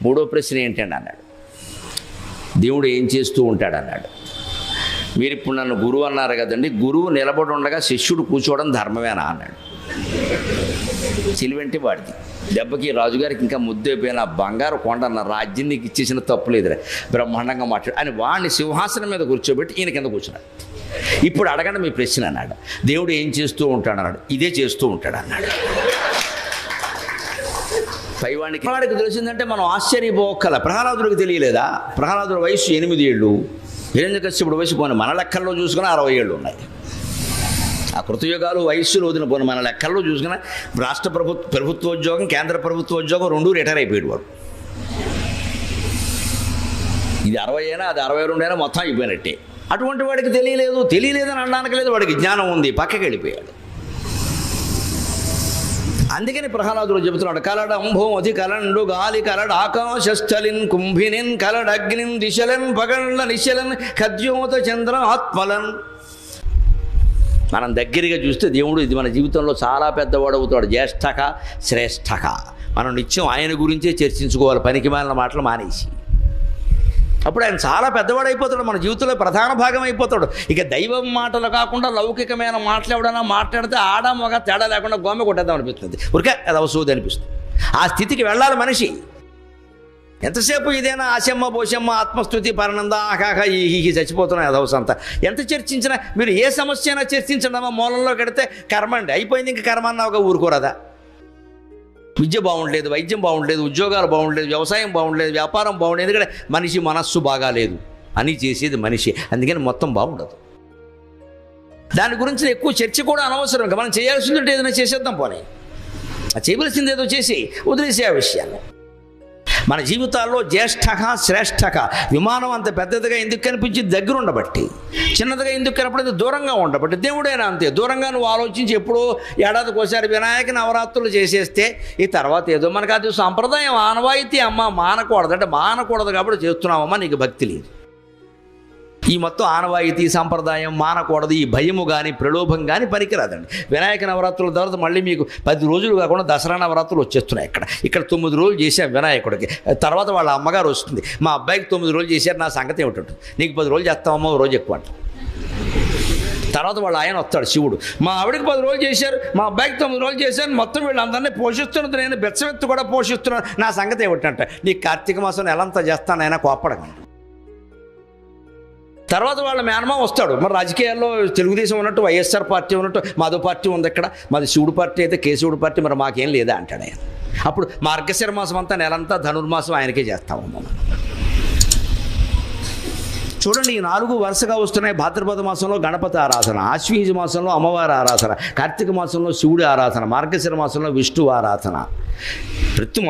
3వ ప్రశ్న ఏంటండి అన్నాడు. దేవుడు ఏం చేస్తూ ఉంటాడన్నాడు. మీరు ఇప్పుడు నన్ను గురువు అన్నారు కదండి, గురువు నిలబడి ఉండగా శిష్యుడు కూర్చోవడం ధర్మమేనా అన్నాడు. చిలివెంటి వాడిది. దెబ్బకి రాజుగారికి ఇంకా ముద్దైపోయిన బంగారు కొండ అన్న రాజ్యం నీకు ఇచ్చేసిన తప్పు లేదురా, బ్రహ్మాండంగా మాట్లాడు అని వాడిని సింహాసనం మీద కూర్చోబెట్టి ఈయన కింద కూర్చున్నాడు. ఇప్పుడు అడగండి మీ ప్రశ్న అన్నాడు. దేవుడు ఏం చేస్తూ ఉంటాడు అన్నాడు. ఇదే చేస్తూ ఉంటాడు అన్నాడు. పైవాడికి తెలిసిందంటే మనం ఆశ్చర్యపోకల. ప్రహ్లాదుడికి తెలియలేదా? ప్రహ్లాదుడి వయసు 8 ఏళ్ళు, హిరణ్యకశ్యపుడి వయసు పోనీ మన లెక్కల్లో చూసుకుని 60 ఏళ్ళు ఉన్నాయి. ఆ కృతయుగాలు వయస్సులో వదిన పోనీ మన లెక్కల్లో చూసుకుని రాష్ట్ర ప్రభుత్వోద్యోగం, కేంద్ర ప్రభుత్వోద్యోగం 2 రిటైర్ అయిపోయాడు వాడు. ఇది 60 అయినా అది 62 అయినా మొత్తం అయిపోయినట్టే. అటువంటి వాడికి తెలియలేదని అనడానికి లేదు, వాడికి జ్ఞానం ఉంది, పక్కకి వెళ్ళిపోయాడు. అందుకని ప్రహ్లాదుడు చెబుతున్నాడు, కలడంభోమతి కలండు గాలి కలడ ఆకాశస్థలిన్ కుంభినిన్ కలడగ్నిన్ దిశలన్ పగళ్ళ నిశలన్ ఖద్యోత చంద్ర ఆత్మలన్. మనం దగ్గరగా చూస్తే దేవుడు ఇది మన జీవితంలో చాలా పెద్దవాడు అవుతాడు. జ్యేష్ఠక శ్రేష్ఠక. మనం నిత్యం ఆయన గురించే చర్చించుకోవాలి, పనికి మాలిన మాటలు మానేసి. అప్పుడు ఆయన చాలా పెద్దవాడు అయిపోతాడు, మన జీవితంలో ప్రధాన భాగం అయిపోతాడు. ఇక దైవం మాటలు కాకుండా లౌకికమైన మాటలు ఎవడన్నా మాట్లాడితే ఆడ మగ తేడా లేకుండా గోమె కొట్టేద్దాం అనిపిస్తుంది, ఊరికే అది అవసూది అనిపిస్తుంది. ఆ స్థితికి వెళ్ళాలి మనిషి. ఎంతసేపు ఇదేనా ఆశమ్మ బోషమ్మ ఆత్మస్థుతి పరనంద ఆకాక ఈ చచ్చిపోతున్నాయి అదవసంతా. ఎంత చర్చించినా మీరు ఏ సమస్య అయినా చర్చించడమా మూలంలో కడితే కర్మ అండి అయిపోయింది. ఇంక కర్మ అన్నావుగా ఊరుకోరదా? విద్య బాగుండలేదు, వైద్యం బాగుండలేదు, ఉద్యోగాలు బాగుండలేదు, వ్యవసాయం బాగుండలేదు, వ్యాపారం బాగుండలేదు. ఎందుకంటే మనిషి మనస్సు బాగాలేదు అని చేసేది మనిషి. అందుకని మొత్తం బాగుండదు. దాని గురించి ఎక్కువ చర్చ కూడా అనవసరం. మనం చేయాల్సిందంటే ఏదైనా చేసేద్దాం, పోనీ చేయవలసింది ఏదో చేసి వదిలేసే ఆ విషయాన్ని. మన జీవితాల్లో జ్యేష్ఠక శ్రేష్ఠక. విమానం అంత పెద్దదిగా ఎందుకు కనిపించింది? దగ్గర ఉండబట్టి. చిన్నదిగా ఎందుకు కనపడేది? దూరంగా ఉండబట్టి. దేవుడైనా అంతే, దూరంగా నువ్వు ఆలోచించి ఎప్పుడో ఏడాదికి ఒకసారి వినాయక నవరాత్రులు చేసేస్తే ఈ తర్వాత ఏదో మనకు అది సాంప్రదాయం ఆనవాయితీ అమ్మ మానకూడదు అంటే మానకూడదు కాబట్టి చేస్తున్నామమ్మా, నీకు భక్తి లేదు. ఈ మొత్తం ఆనవాయితీ సంప్రదాయం మానకూడదు. ఈ భయము కానీ ప్రలోభం కానీ పనికిరాదండి. వినాయక నవరాత్రుల తర్వాత మళ్ళీ మీకు 10 రోజులు కాకుండా దసరా నవరాత్రులు వచ్చేస్తున్నాయి. ఇక్కడ 9 రోజులు చేశాం వినాయకుడికి. తర్వాత వాళ్ళ అమ్మగారు వస్తుంది, మా అబ్బాయికి 9 రోజులు చేశారు, నా సంగతి ఏమిటంటుంది, నీకు 10 రోజులు చేస్తామమ్మా, రోజు ఎక్కువ అంట. తర్వాత వాళ్ళ ఆయన వస్తాడు శివుడు, మా ఆవిడికి 10 రోజులు చేశారు, మా అబ్బాయికి 9 రోజులు చేశారు, మొత్తం వీళ్ళందరినీ పోషిస్తున్నది నేను, బెచ్చమెత్తు కూడా పోషిస్తున్నాను, నా సంగతి ఏమిటంట. నీకు కార్తీక మాసం ఎలాంతా చేస్తానైనా కోప్పడకండి. తర్వాత వాళ్ళ మేనమా వస్తాడు. మరి రాజకీయాల్లో తెలుగుదేశం ఉన్నట్టు, వైఎస్ఆర్ పార్టీ ఉన్నట్టు మాధవ పార్టీ ఉంది. ఇక్కడ మాది శివుడు పార్టీ అయితే కేశవుడు పార్టీ, మరి మాకేం లేదా అంటాడు ఆయన. అప్పుడు మార్గశిర మాసం అంతా నెలంతా ధనుర్మాసం ఆయనకే చేస్తాము మనం. చూడండి, ఈ 4 వరుసగా వస్తున్నాయి. భాద్రపద మాసంలో గణపతి ఆరాధన, ఆశ్వీజ మాసంలో అమ్మవారి ఆరాధన, కార్తీక మాసంలో శివుడి ఆరాధన, మార్గశిర మాసంలో విష్ణువు ఆరాధన.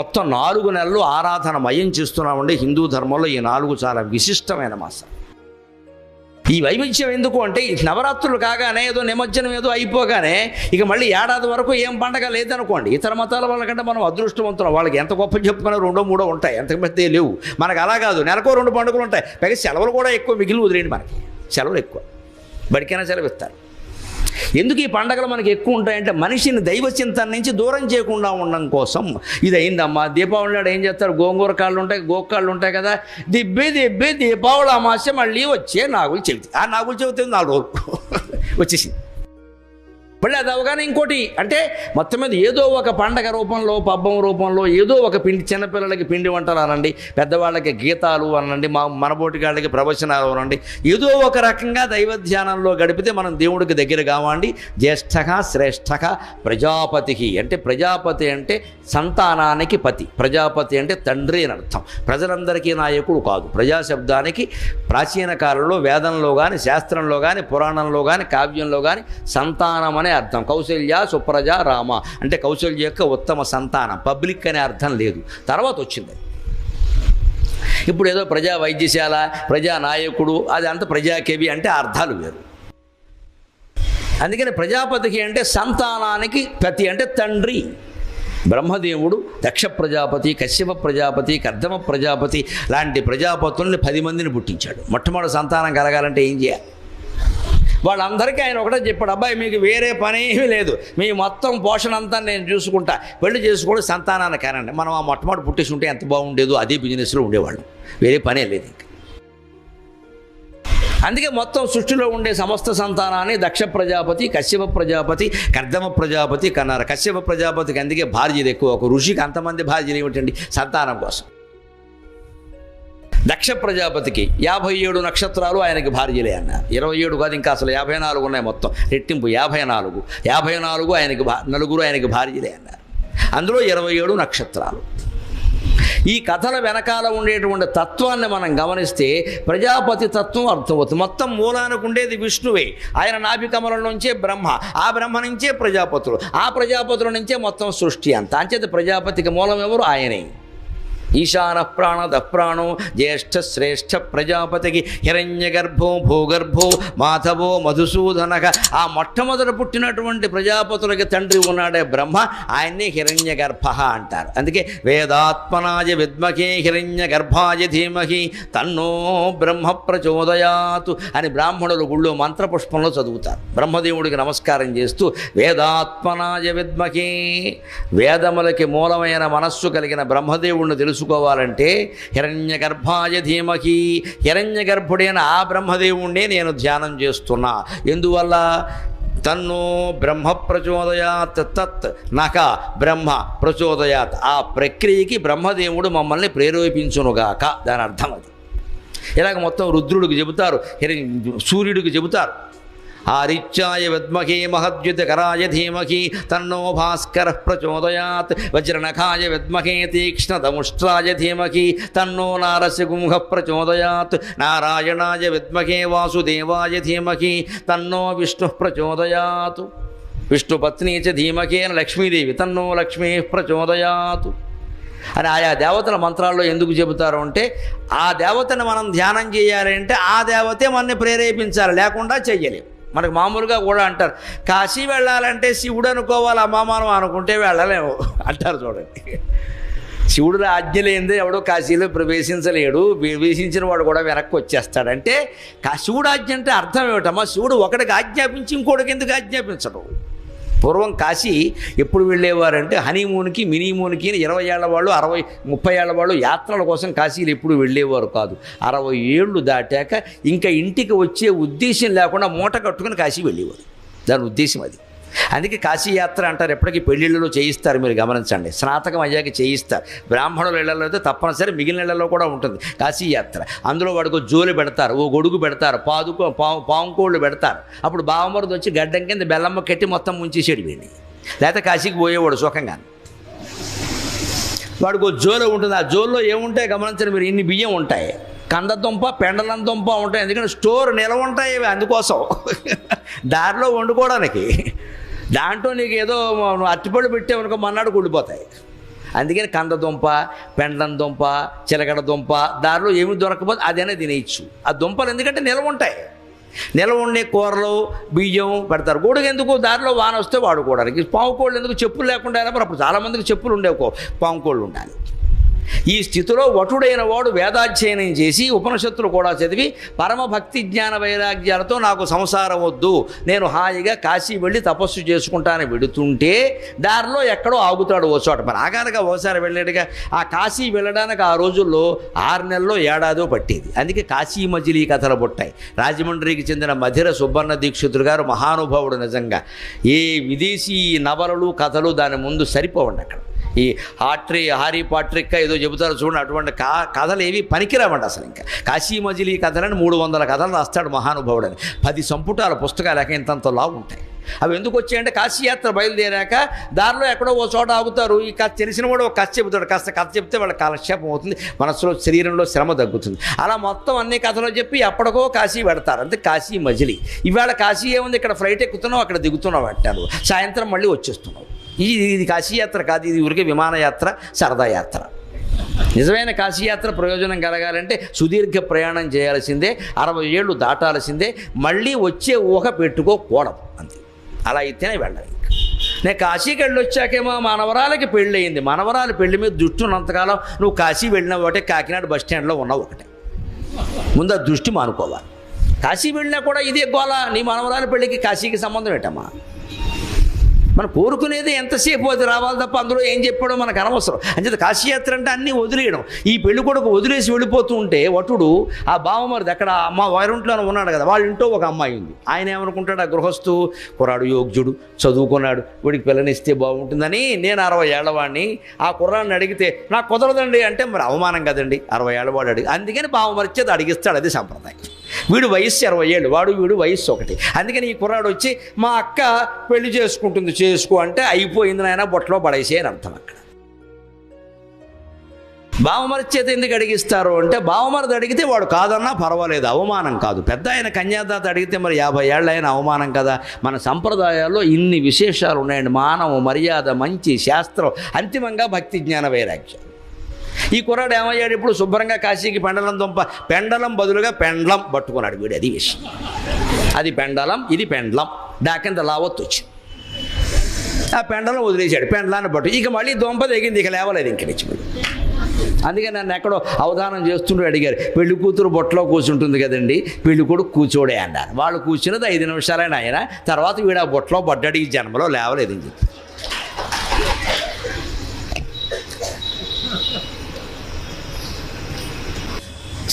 మొత్తం 4 నెలలు ఆరాధన మయం చేస్తున్నామండి. హిందూ ధర్మంలో ఈ 4 చాలా విశిష్టమైన మాసం. ఈ వైవిధ్యం ఎందుకు అంటే, ఈ నవరాత్రులు కాగానే ఏదో నిమజ్జనం ఏదో అయిపోగానే ఇక మళ్ళీ ఏడాది వరకు ఏం పండగ లేదనుకోండి. ఇతర మతాల వాళ్ళకంటే మనం అదృష్టవంతులం. వాళ్ళకి ఎంత గొప్ప చెప్పుకున్నా 2, 3 ఉంటాయి, ఎంతకు పెద్ద లేవు. మనకు అలా కాదు, నెలకో 2 పండుగలు ఉంటాయి. పైగా సెలవులు కూడా ఎక్కువ, మిగిలిన వదిలేండి, మనకి సెలవులు ఎక్కువ, బడికైనా సెలవు ఇస్తారు. ఎందుకు ఈ పండగలు మనకి ఎక్కువ ఉంటాయంటే మనిషిని దైవ చింతన నుంచి దూరం చేయకుండా ఉండడం కోసం. ఇది అయిందమ్మా. దీపావళి నాడు ఏం చేస్తారు? గోంగూర కాళ్ళు ఉంటాయి, గోకాళ్ళు ఉంటాయి కదా, దిబ్బే దీపావళి అమావాస్య మళ్ళీ వచ్చే నాగుల చవితి. ఆ నాగుల చవితి 4 రోజులు వచ్చేసింది. మళ్ళీ అది అవగానే ఇంకోటి అంటే మొత్తం మీద ఏదో ఒక పండగ రూపంలో, పబ్బం రూపంలో ఏదో ఒక పిండి, చిన్నపిల్లలకి పిండి వంటలు అనండి, పెద్దవాళ్ళకి గీతాలు అనండి, మనబోటి వాళ్ళకి ప్రవచనాలు అనండి, ఏదో ఒక రకంగా దైవ ధ్యానంలో గడిపితే మనం దేవుడికి దగ్గర కావండి. జ్యేష్ఠ శ్రేష్ఠ ప్రజాపతికి అంటే ప్రజాపతి అంటే సంతానానికి పతి, ప్రజాపతి అంటే తండ్రి అని అర్థం. ప్రజలందరికీ నాయకుడు కాదు. ప్రజాశబ్దానికి ప్రాచీన కాలంలో వేదంలో కానీ, శాస్త్రంలో కానీ, పురాణంలో కానీ, కావ్యంలో కానీ సంతానం అనే అర్థం. కౌశల్య సుప్రజ రామ అంటే కౌశల్య యొక్క ఉత్తమ సంతానం. పబ్లిక్ అనే అర్థం లేదు, తర్వాత వచ్చింది. ఇప్పుడు ఏదో ప్రజా వైద్యశాల, ప్రజా నాయకుడు, అది అంత ప్రజాకవి అంటే అర్థాలు వేరు. అందుకని ప్రజాపతికి అంటే సంతానానికి పతి అంటే తండ్రి. బ్రహ్మదేవుడు దక్ష ప్రజాపతి, కశ్యప ప్రజాపతి, కర్దమ ప్రజాపతి లాంటి ప్రజాపతుల్ని 10 మందిని పుట్టించాడు. మొట్టమొదటి సంతానం కలగాలంటే ఏం చేయాలి? వాళ్ళందరికీ ఆయన ఒకటే చెప్పాడు, అబ్బాయి మీకు వేరే పని ఏమీ లేదు, మీ మొత్తం పోషణ అంతా నేను చూసుకుంటా, పెళ్లి చేసుకోవడం సంతానాన్ని కానండి. మనం ఆ మొట్టమొదటి పుట్టేసి ఉంటే ఎంత బాగుండేదో, అదే బిజినెస్లో ఉండేవాళ్ళం, వేరే పనే లేదు ఇంకా. అందుకే మొత్తం సృష్టిలో ఉండే సమస్త సంతానాన్ని దక్ష ప్రజాపతి, కశ్యప ప్రజాపతి, కర్దమ ప్రజాపతి కన్నారు. కశ్యప ప్రజాపతికి అందుకే భార్యలు ఎక్కువ. ఒక ఋషికి అంతమంది భార్యలు ఏమిటండి? సంతానం కోసం. దక్ష ప్రజాపతికి 57 నక్షత్రాలు ఆయనకి భార్యలే అన్నారు. 27 కాదు, ఇంకా అసలు 54 ఉన్నాయి మొత్తం, రెట్టింపు 54. 54 ఆయనకి నలుగురు ఆయనకి భార్యలే అన్నారు. అందులో 27 నక్షత్రాలు. ఈ కథల వెనకాల ఉండేటువంటి తత్వాన్ని మనం గమనిస్తే ప్రజాపతి తత్వం అర్థమవుతుంది. మొత్తం మూలానికి ఉండేది విష్ణువే. ఆయన నాభికమలం నుంచే బ్రహ్మ, ఆ బ్రహ్మ నుంచే ప్రజాపతులు, ఆ ప్రజాపతుల నుంచే మొత్తం సృష్టి అంతా. అంచేత ప్రజాపతికి మూలం ఎవరు? ఆయనే. ఈశాన ప్రాణద ప్రాణో జ్యేష్ఠ శ్రేష్ఠ ప్రజాపతికి హిరణ్యగర్భో భూగర్భో మాధవో మధుసూదనక. ఆ మొట్టమొదట పుట్టినటువంటి ప్రజాపతులకి తండ్రి ఉన్నాడే బ్రహ్మ, ఆయన్ని హిరణ్యగర్భ అంటారు. అందుకే వేదాత్మనాయ విద్మహే హిరణ్యగర్భాయ ధీమహి తన్నో బ్రహ్మ ప్రచోదయాతు అని బ్రాహ్మణులు గుళ్ళో మంత్రపుష్పంలో చదువుతారు. బ్రహ్మదేవుడికి నమస్కారం చేస్తూ వేదాత్మనాయ విద్మహే, వేదములకి మూలమైన మనస్సు కలిగిన బ్రహ్మదేవుడిని తెలుసుకోవాలంటే హిరణ్య గర్భాయ ధీమహి, హిరణ్య గర్భుడైన ఆ బ్రహ్మదేవుణ్ణే నేను ధ్యానం చేస్తున్నా. ఎందువల్ల? తన్నో బ్రహ్మ ప్రచోదయాత్, తత్ నక బ్రహ్మ ప్రచోదయాత్. ఆ ప్రక్రియకి బ్రహ్మదేవుడు మమ్మల్ని ప్రేరేపించునుగాక, దాని అర్థం అది. ఇలాగ మొత్తం రుద్రుడికి చెబుతారు, సూర్యుడికి చెబుతారు. ఆదిత్యాయ విద్మహే మహద్యుతకరాయ ధీమహి తన్నో భాస్కర ప్రచోదయాత్. వజ్రనఖాయ విద్మహే తీక్ష్ణదముష్ట్రాయ ధీమహి తన్నో నారసింహ ప్రచోదయాత్. నారాయణాయ విద్మహే వాసుదేవాయ ధీమహి తన్నో విష్ణు ప్రచోదయాత్. విష్ణుపత్ని చ ధీమహి లక్ష్మీదేవి తన్నో లక్ష్మీ ప్రచోదయాత్ అని ఆయా దేవతల మంత్రాల్లో ఎందుకు చెబుతారు అంటే, ఆ దేవతను మనం ధ్యానం చేయాలి అంటే ఆ దేవతే మనని ప్రేరేపించాలి, లేకుండా చెయ్యలేం. మనకు మామూలుగా కూడా అంటారు, కాశీ వెళ్ళాలంటే శివుడు అనుకోవాలి, అమ్మామానం అనుకుంటే వెళ్ళలేము అంటారు. చూడండి, శివుడు ఆజ్ఞ లేనిదే ఎవడో కాశీలో ప్రవేశించలేడు, ప్రవేశించిన వాడు కూడా వెనక్కి వచ్చేస్తాడంటే శివుడు ఆజ్ఞ అంటే అర్థం ఏమిటమ్మా? శివుడు ఒకడికి ఆజ్ఞాపించి ఇంకోటికి ఎందుకు ఆజ్ఞాపించడు? పూర్వం కాశీ ఎప్పుడు వెళ్ళేవారంటే హనీమూన్కి, మినీమూన్కి 20 ఏళ్ల వాళ్ళు, 60, 30 ఏళ్ల వాళ్ళు యాత్రల కోసం కాశీలు ఎప్పుడు వెళ్ళేవారు కాదు. 60 ఏళ్ళు దాటాక ఇంకా ఇంటికి వచ్చే ఉద్దేశం లేకుండా మూట కట్టుకుని కాశీ వెళ్ళేవారు. దాని ఉద్దేశం అది. అందుకే కాశీ యాత్ర అంటారు. ఎప్పటికీ పెళ్ళిళ్ళలో చేయిస్తారు, మీరు గమనించండి. స్నాతకం అయ్యాక చేయిస్తారు. బ్రాహ్మణుల ఇళ్లలో అయితే తప్పనిసరి, మిగిలిన ఇళ్లలో కూడా ఉంటుంది కాశీ యాత్ర. అందులో వాడికి జోలి పెడతారు, ఓ గొడుగు పెడతారు, పావుకోళ్ళు పెడతారు. అప్పుడు బావమరుది వచ్చి గడ్డం కింద బెల్లమ్మ కట్టి మొత్తం ముంచేసేడు వీడిని. లేకపోతే కాశీకి పోయేవాడు సుఖంగా. వాడికి ఒక జోలు ఉంటుంది. ఆ జోల్లో ఏముంటాయి గమనించండి మీరు, ఇన్ని బియ్యం ఉంటాయి, కందదుంప పెండలం దుంప ఉంటాయి. ఎందుకంటే స్టోర్ నిలవ ఉంటాయి అవి, అందుకోసం దారిలో వండుకోవడానికి. దాంట్లో నీకు ఏదో అరటిపళ్ళు పెట్టేవనుకో మన్నాడు కుళ్ళిపోతాయి. అందుకని కందదుంప, పెండలం దుంప, చిలకడ దుంప దారిలో ఏమి దొరకపోతే అదైనా తినేయచ్చు. ఆ దుంపలు ఎందుకంటే నిలవ ఉంటాయి. నిలవ ఉండే కూరలు బియ్యం పెడతారు. గొడుగు ఎందుకు? దారిలో వాన వస్తే వాడుకోవడానికి. పావుకోళ్ళు ఎందుకు? చెప్పులు లేకుండా అయినప్పుడు అప్పుడు చాలామందికి చెప్పులు ఉండేవో, పావుకోళ్ళు ఉండాలి. ఈ స్థితిలో వటుడైన వాడు వేదాధ్యయనం చేసి ఉపనిషత్తులు కూడా చదివి పరమభక్తి జ్ఞాన వైరాగ్యాలతో నాకు సంసారం వద్దు, నేను హాయిగా కాశీ వెళ్ళి తపస్సు చేసుకుంటానని వెడుతుంటే దారిలో ఎక్కడో ఆగుతాడు ఓ చోట. మరి ఆగానగా ఒకసారి వెళ్ళాడుగా. ఆ కాశీ వెళ్ళడానికి ఆ రోజుల్లో 6 నెలల్లో ఏడాదో పట్టేది. అందుకే కాశీ మజిలీ కథలు పుట్టాయి. రాజమండ్రికి చెందిన మధిర సుబ్బన్న దీక్షితులు గారు మహానుభావుడు. నిజంగా ఏ విదేశీ నవలలు కథలు దాని ముందు సరిపోవండి. అక్కడ ఈ హారీ పాట్రిక్ ఏదో చెబుతారు చూడండి, అటువంటి కథలు ఏవి పనికిరావండి అసలు. ఇంకా కాశీ మజిలీ కథలని 300 కథలు రాస్తాడు మహానుభావుడని. 10 సంపుటాల పుస్తకాలు ఇంతంత లావు ఉంటాయి. అవి ఎందుకు వచ్చాయంటే కాశీయాత్ర బయలుదేరాక దారిలో ఎక్కడో ఓ చోట ఆగుతారు. ఈ కథ తెలిసిన వాడు ఒక కథ చెబుతాడు, కాస్త కథ చెప్తే వాళ్ళ కాలక్షేపం అవుతుంది, మనసులో శరీరంలో శ్రమ తగ్గుతుంది. అలా మొత్తం అన్ని కథలు చెప్పి ఎప్పటికో కాశీ పెడతారు. అంతే కాశీ మజిలీ. ఇవాళ కాశీ ఏముంది, ఇక్కడ ఫ్లైట్ ఎక్కుతున్నావు, అక్కడ దిగుతున్నావు, అంటారు, సాయంత్రం మళ్ళీ వచ్చేస్తున్నావు. ఇది కాశీయాత్ర కాదు, ఇది ఊరికే విమానయాత్ర, సరదా యాత్ర. నిజమైన కాశీయాత్ర ప్రయోజనం కలగాలంటే సుదీర్ఘ ప్రయాణం చేయాల్సిందే, 60 ఏళ్ళు దాటాల్సిందే, మళ్ళీ వచ్చే ఊహ పెట్టుకోకూడదు. అంతే. అలా అయితేనే వెళ్ళాలి. నేను కాశీకి వెళ్ళి వచ్చాకేమో మనవరాలకి పెళ్ళి అయింది. మనవరాలు పెళ్లి మీద దృష్టి ఉన్నంతకాలం నువ్వు కాశీ వెళ్ళినావు ఒకటే, కాకినాడ బస్ స్టాండ్లో ఉన్నావు ఒకటే. ముందు ఆ దృష్టి మానుకోవాలి. కాశీ వెళ్ళినా కూడా ఇదే గోల. నీ మనవరాల పెళ్ళికి కాశీకి సంబంధం ఏంటమ్మా? మనం కోరుకునేది ఎంతసేపు అది రావాలి తప్ప అందులో ఏం చెప్పాడో మనకు అనవసరం. అంచేత కాశీయాత్ర అంటే అన్నీ వదిలేయడం. ఈ పెళ్లి కొడుకు వదిలేసి వెళ్ళిపోతూ ఉంటే వటుడు ఆ బావమరిది అక్కడ అమ్మ వారింట్లోనే ఉన్నాడు కదా, వాళ్ళ ఇంట్లో ఒక అమ్మాయి ఉంది. ఆయన ఏమనుకుంటాడు, ఆ గృహస్థు కుర్రాడు యోగ్యుడు, చదువుకున్నాడు, వీడికి పిల్లనిస్తే బాగుంటుందని. నేను 60 ఏళ్లవాడిని, ఆ కుర్రాడిని అడిగితే నాకు కుదరదండి అంటే మరి అవమానం కదండి, 60 ఏళ్లవాడు అడిగి. అందుకని బావమరిచేది అడిగిస్తాడు, అది సంప్రదాయం. వీడు వయస్సు 60 ఏళ్ళు, వీడు వయస్సు 1. అందుకని ఈ కుర్రాడు వచ్చి మా అక్క పెళ్లి చేసుకుంటుంది, చేసుకో అంటే అయిపోయింది నాయన, బొట్టలో పడేసే అని అర్థం. అక్కడ బావమరిది చేత ఎందుకు అడిగిస్తారు అంటే, బావమరిది అడిగితే వాడు కాదన్నా పర్వాలేదు, అవమానం కాదు. పెద్ద ఆయన కన్యాదాత అడిగితే మరి 50 ఏళ్ళ అయిన అవమానం కదా. మన సంప్రదాయాల్లో ఇన్ని విశేషాలు ఉన్నాయండి. మానవ మర్యాద, మంచి శాస్త్రం, అంతిమంగా భక్తి జ్ఞాన వైరాగ్యం. ఈ కుర్రాడు ఏమయ్యాడు, ఇప్పుడు శుభ్రంగా కాశీకి పెండలం బదులుగా పెండ్లం పట్టుకున్నాడు వీడు. అది విషయం. అది పెండలం, ఇది పెండ్లం. డాకింత లావత్తు వచ్చింది. ఆ పెండలం వదిలేశాడు, పెండలాన్ని పట్టు. ఇక మళ్ళీ దొంప తెగింది, ఇక లేవలేదు ఇంక నుంచి. అందుకే నన్ను ఎక్కడో అవధానం చేస్తుంటూ అడిగారు, పెళ్లి కూతురు బొట్టలో కూర్చుంటుంది కదండి, పెళ్లి కొడుకు కూర్చోడే అన్నారు. వాళ్ళు కూర్చున్నది 5 నిమిషాలైనా ఆయన, తర్వాత వీడు ఆ బొట్టలో పడ్డాడు, ఈ జన్మలో లేవలేదని చెప్పి.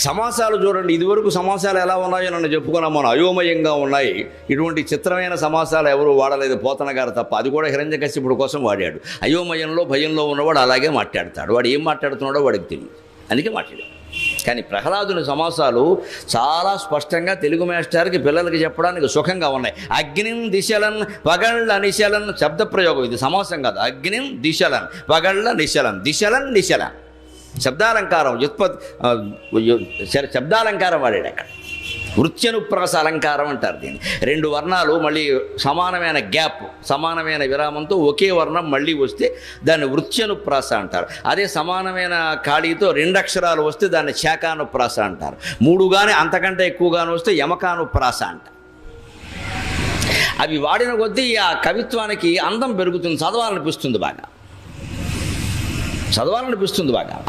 సమాసాలు చూడండి, ఇదివరకు సమాసాలు ఎలా ఉన్నాయో నన్ను చెప్పుకున్నాం మనం, అయోమయంగా ఉన్నాయి. ఇటువంటి చిత్రమైన సమాసాలు ఎవరు వాడలేదు, పోతన గారు తప్ప. అది కూడా హిరణ్యకశిపుడు కోసం వాడాడు. అయోమయంలో భయంలో ఉన్నవాడు అలాగే మాట్లాడతాడు. వాడు ఏం మాట్లాడుతున్నాడో వాడికి తెలియదు, అందుకే మాట్లాడాడు. కానీ ప్రహ్లాదుని సమాసాలు చాలా స్పష్టంగా తెలుగు మాస్టర్కి పిల్లలకి చెప్పడానికి సుఖంగా ఉన్నాయి. అగ్నిం దిశలన్ పగళ్ళ నిశలన్ శబ్ద ప్రయోగం, ఇది సమాసం కాదు. అగ్నిం దిశలన్ పగళ్ళ నిశలన్, దిశలన్ నిశలన్ శబ్దాలంకారం, శబ్దాలంకారం వాడాడు అక్కడ. వృత్యనుప్రాస అలంకారం అంటారు దీన్ని. 2 వర్ణాలు మళ్ళీ సమానమైన గ్యాప్, సమానమైన విరామంతో ఒకే వర్ణం మళ్ళీ వస్తే దాన్ని వృత్యనుప్రాస అంటారు. అదే సమానమైన ఖాళీతో 2 అక్షరాలు వస్తే దాన్ని శాఖానుప్రాస అంటారు. 3 కానీ అంతకంటే ఎక్కువగాను వస్తే యమకానుప్రాస అంటారు. అవి వాడిన కొద్దీ ఆ కవిత్వానికి అందం పెరుగుతుంది, చదవాలనిపిస్తుంది బాగా.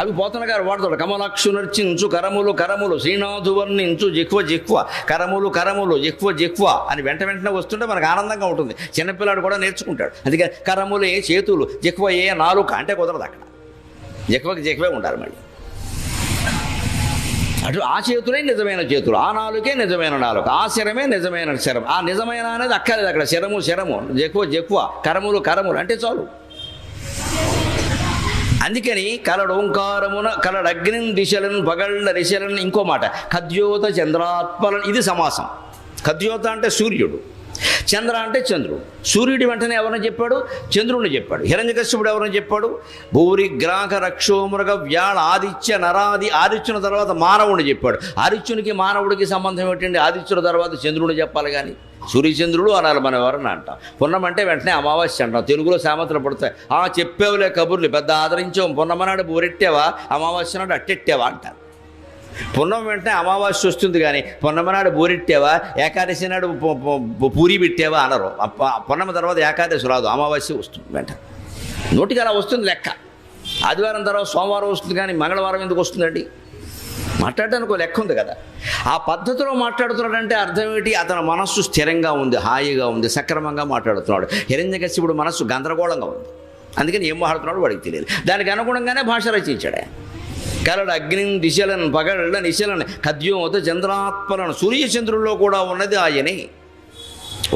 అవి పోతన గారు వాడతాడు. కమలాక్షు నర్చించు కరములు కరములు, శ్రీనాథు వర్ణించు జిహ్వ జిహ్వ, కరములు కరములు జిహ్వ జిహ్వ అని వెంటనే వస్తుంటే మనకు ఆనందంగా ఉంటుంది. చిన్నపిల్లాడు కూడా నేర్చుకుంటాడు. అందుకని కరములే చేతులు, జిహ్వయే నాలుక అంటే కుదరదు. అక్కడ జిహ్వకి జిహ్వే ఉండాలి మళ్ళీ. అటు ఆ చేతులే నిజమైన చేతులు, ఆ నాలుకే నిజమైన నాలుక, ఆ శరమే నిజమైన శరం. ఆ నిజమైన అనేది అక్కర్లేదు అక్కడ. శరము శరము, జిహ్వ జిహ్వ, కరములు కరములు అంటే చాలు. అందుకని కలడోంకారమున కలడగ్నిం దిశలను పగళ్ళ రిశలను. ఇంకో మాట ఖద్యోత చంద్రాత్మలను, ఇది సమాసం. ఖద్యోత అంటే సూర్యుడు, చంద్ర అంటే చంద్రుడు. సూర్యుడి వెంటనే ఎవరని చెప్పాడు, చంద్రుడిని చెప్పాడు. హిరణ్యకశిపుడు ఎవరని చెప్పాడు, భూరి గ్రాహక రక్షోమృగ వ్యాళ ఆదిత్య నరాది. ఆదిత్యుని తర్వాత మానవుడిని చెప్పాడు. ఆదిత్యునికి మానవుడికి సంబంధం ఏమిటండి? ఆదిత్యుల తర్వాత చంద్రుడిని చెప్పాలి కానీ సూర్యచంద్రుడు అనాలి. మనం ఎవరన్నా అంటాం. పున్నమంటే వెంటనే అమావాస్య అంటాం. తెలుగులో సామెతలు పడతాయి. చెప్పేవులే కబుర్లు, పెద్ద ఆదరించాం. పున్నమనాడు బూరెట్టావా, అమావాస్య నాడు అట్టెట్టావా అంటారు. పున్నం వెంటనే అమావాస్య వస్తుంది కానీ పున్నమనాడు బూరెట్టావా, ఏకాదశి నాడు పూరి పెట్టావా అనరు. పున్నమ తర్వాత ఏకాదశి రాదు, అమావాస్య వస్తుంది వెంటనే. నోటికి అలా వస్తుంది లెక్క. ఆదివారం తర్వాత సోమవారం వస్తుంది కానీ మంగళవారం ఎందుకు వస్తుందండి? మాట్లాడడానికి ఒక లెక్క ఉంది కదా. ఆ పద్ధతిలో మాట్లాడుతున్నాడంటే అర్థం ఏంటి? అతని మనస్సు స్థిరంగా ఉంది, హాయిగా ఉంది, సక్రమంగా మాట్లాడుతున్నాడు. హిరణ్యకశిపుడు మనస్సు గందరగోళంగా ఉంది, అందుకని ఏం మాట్లాడుతున్నాడు వాడికి తెలియదు. దానికి అనుగుణంగానే భాష రచించాడు. కలడు అగ్ని దిశలను పగళ్ళ నిశలను ఖద్యోత చంద్రాత్మలను సూర్యచంద్రుల్లో కూడా ఉన్నది ఆయనే.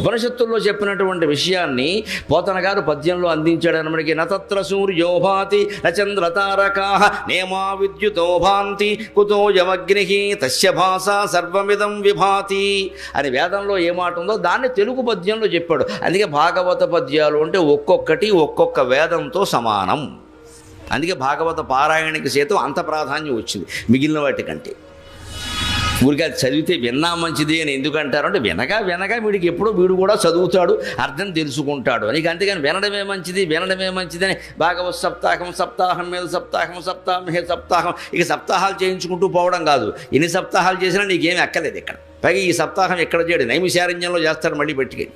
ఉపనిషత్తుల్లో చెప్పినటువంటి విషయాన్ని పోతన గారు పద్యంలో అందించాడు. మనకి నతత్ర సూర్యోభాతి నచంద్రతారకాః నేమా విద్యుతో భాంతి కుతో యమగ్ని తస్య భాషా సర్వమిదం విభాతి అని వేదంలో ఏ మాట ఉందో దాన్ని తెలుగు పద్యంలో చెప్పాడు. అందుకే భాగవత పద్యాలు అంటే ఒక్కొక్కటి ఒక్కొక్క వేదంతో సమానం. అందుకే భాగవత పారాయణకి సైతం అంత ప్రాధాన్యం వచ్చింది మిగిలిన వాటికంటే. ఊరికి అది చదివితే విన్నా మంచిది అని ఎందుకంటారు అంటే వినగా వీడికి ఎప్పుడో వీడు కూడా చదువుతాడు, అర్థం తెలుసుకుంటాడు అని. అంతేగాని వినడమే మంచిది అని భాగవత సప్తాహం మీద సప్తాహం ఇక సప్తాహాలు చేయించుకుంటూ పోవడం కాదు. ఎన్ని సప్తాహాలు చేసినా నీకేమీ అక్కలేదు ఇక్కడ. పైగా ఈ సప్తాహం ఎక్కడ చేయడు, నైమిషారణ్యంలో చేస్తాడు మళ్ళీ పెట్టుకెళ్ళి.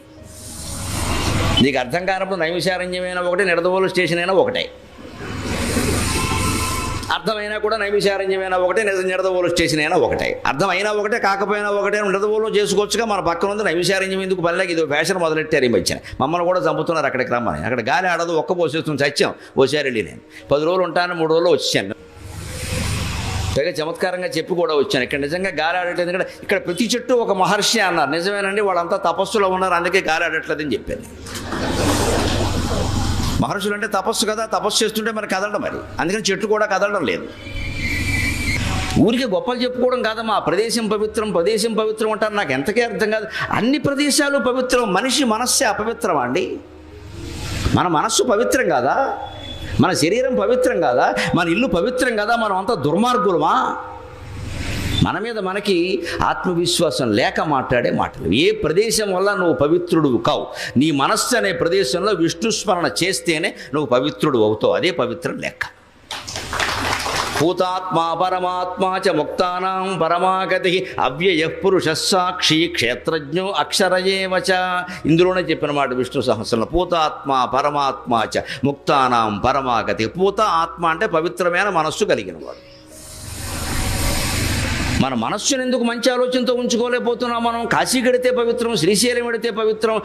నీకు అర్థం కానప్పుడు నైమిషారణ్యమైనా ఒకటే, నిడదవోలు స్టేషన్ అయినా ఒకటే. అర్థమైనా కూడా నైమిషారణ్యమైనా ఒకటే, నిడదవోలు స్టేషన్ అయినా ఒకటే. అర్థమైనా ఒకటే, కాకపోయినా ఒకటే. నిడదవోలు చేసుకోవచ్చుగా, మన పక్కన ఉంది నైమిషారణ్యం ఎందుకు పనిలేక ఇది ఫ్యాషన్ మొదలెట్టారు ఈ మధ్యన. మమ్మల్ని కూడా చంపుతున్నారు అక్కడికి రమ్మని. అక్కడ గాలి ఆడదు, ఒక్క పోసేస్తుంది, సత్యం. ఓసారి వెళ్ళి నేను 10 రోజులు ఉంటాను, 3 రోజులు వచ్చాను. పైగా చమత్కారంగా చెప్పి కూడా వచ్చాను. ఇక్కడ నిజంగా గాలి ఆడట్లేదు. ఇక్కడ ప్రతి చెట్టు ఒక మహర్షి అన్నారు. నిజమేనండి, వాళ్ళంతా తపస్సులో ఉన్నారు, అందుకే గాలి ఆడట్లేదని చెప్పాను. మహర్షులు అంటే తపస్సు కదా, తపస్సు చేస్తుంటే మరి కదలడం, మరి అందుకని చెట్టు కూడా కదలడం లేదు. ఊరికి గొప్పలు చెప్పుకోవడం కాదమ్మా. ప్రదేశం పవిత్రం అంటారు. నాకు ఎంతకే అర్థం కాదు. అన్ని ప్రదేశాలు పవిత్రం, మనిషి మనస్సే అపవిత్రం అండి. మన మనస్సు పవిత్రం కాదా? మన శరీరం పవిత్రం కాదా? మన ఇల్లు పవిత్రం కాదా? మనం అంతా దుర్మార్గులమా? మన మీద మనకి ఆత్మవిశ్వాసం లేక మాట్లాడే మాటలు. ఏ ప్రదేశం వల్ల నువ్వు పవిత్రుడు కావు. నీ మనస్సు అనే ప్రదేశంలో విష్ణుస్మరణ చేస్తేనే నువ్వు పవిత్రుడు అవుతావు. అదే పవిత్రం లెక్క. భూతాత్మా పరమాత్మా చ ముక్తానాం పరమాగతి అవ్యయ పురుష సాక్షి క్షేత్రజ్ఞో అక్షరయేవ చ. ఇందులోనే చెప్పిన మాట విష్ణు సహస్రంలో. భూతాత్మా పరమాత్మా చ ముక్తానాం పరమాగతి. భూత ఆత్మ అంటే పవిత్రమైన మనస్సు కలిగిన వాడు. మన మనస్సును ఎందుకు మంచి ఆలోచనతో ఉంచుకోలేకపోతున్నాం మనం? కాశీ గడితే పవిత్రం, శ్రీశైలం వెడితే పవిత్రం,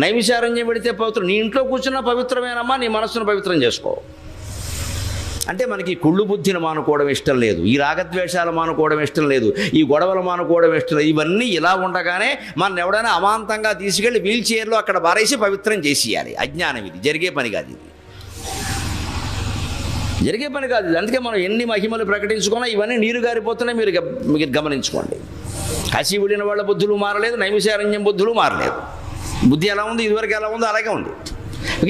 నైమిషారణ్యం వెడితే పవిత్రం. నీ ఇంట్లో కూర్చున్న పవిత్రమేనమ్మా, నీ మనస్సును పవిత్రం చేసుకో. అంటే మనకి కుళ్ళు బుద్ధిని మానుకోవడం ఇష్టం లేదు, ఈ రాగద్వేషాలు మానుకోవడం ఇష్టం లేదు, ఈ గొడవలు మానుకోవడం ఇష్టం లేదు. ఇవన్నీ ఇలా ఉండగానే మన ఎవడైనా అమాంతంగా తీసుకెళ్ళి వీల్ చైర్లో అక్కడ బారేసి పవిత్రం చేసేయాలి. అజ్ఞానం. ఇది జరిగే పని కాదు, ఇది జరిగే పని కాదు. అందుకే మనం ఎన్ని మహిమలు ప్రకటించుకున్నా ఇవన్నీ నీరు గారిపోతున్నాయి. మీరు గమనించుకోండి. కాశీ వెళ్ళిన వాళ్ళ బుద్ధులు మారలేదు, నైమిషారణ్యం బుద్ధులు మారలేదు. బుద్ధి ఎలా ఉంది, ఇదివరకు ఎలా ఉందో అలాగే ఉంది.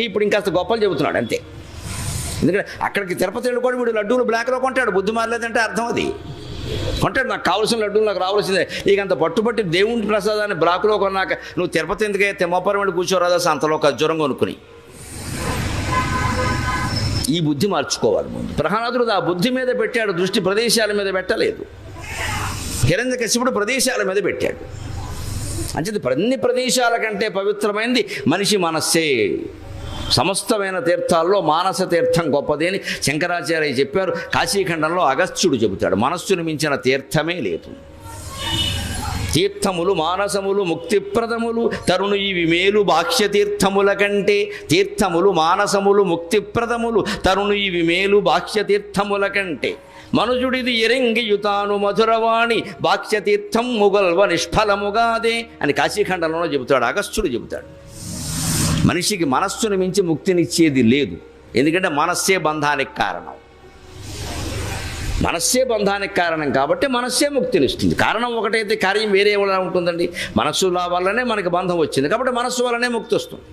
ఇప్పుడు ఇంకాస్త గొప్పలు చెబుతున్నాడు అంతే. ఎందుకంటే అక్కడికి తిరుపతి వెళ్ళి కూడా వీడు లడ్డూలు బ్లాక్లో కొంటాడు. బుద్ధి మారలేదంటే అర్థం అది. కొంటాడు, నాకు కావాల్సిన లడ్డూలు నాకు రావాల్సిందే. ఇక అంత పట్టుబట్టి దేవుని ప్రసాదాన్ని బ్లాక్లో కొన్నాక నువ్వు తిరుపతి ఎందుకే తెమ్మపరం వెళ్ళి కూర్చోరాదా అంతలో ఖర్జూరం కొనుక్కుని. ఈ బుద్ధి మార్చుకోవాలి ముందు. ప్రహ్లాదుడు ఆ బుద్ధి మీద పెట్టాడు దృష్టి, ప్రదేశాల మీద పెట్టలేదు. హిరణ్యకశిపుడు ప్రదేశాల మీద పెట్టాడు. అంటే అన్ని ప్రదేశాల కంటే పవిత్రమైనది మనిషి మనస్సే. సమస్తమైన తీర్థాల్లో మానస తీర్థం గొప్పది అని శంకరాచార్య చెప్పారు. కాశీఖండంలో అగస్త్యుడు చెబుతాడు, మనస్సును మించిన తీర్థమే లేదు. తీర్థములు మానసములు ముక్తిప్రదములు తరుణు ఇవి మేలు బాహ్య తీర్థముల కంటే. తీర్థములు మానసములు ముక్తిప్రదములు తరుణు ఇవి మేలు బాహ్య తీర్థముల కంటే. మనుజుడిది ఎరింగియుతాను మధురవాణి బాహ్య తీర్థం ముగల్వ నిష్ఫలముగాదే అని కాశీఖండంలో చెబుతాడు, అగస్త్యుడు చెబుతాడు. మనిషికి మనస్సును మించి ముక్తినిచ్చేది లేదు. ఎందుకంటే మనస్సే బంధానికి కారణం. మనస్సే బంధానికి కారణం కాబట్టి మనస్సే ముక్తినిస్తుంది. కారణం ఒకటైతే కార్యం వేరే ఎలా ఉంటుందండి? మనస్సుల వల్లనే మనకి బంధం వచ్చింది కాబట్టి మనస్సు వల్లనే ముక్తి వస్తుంది.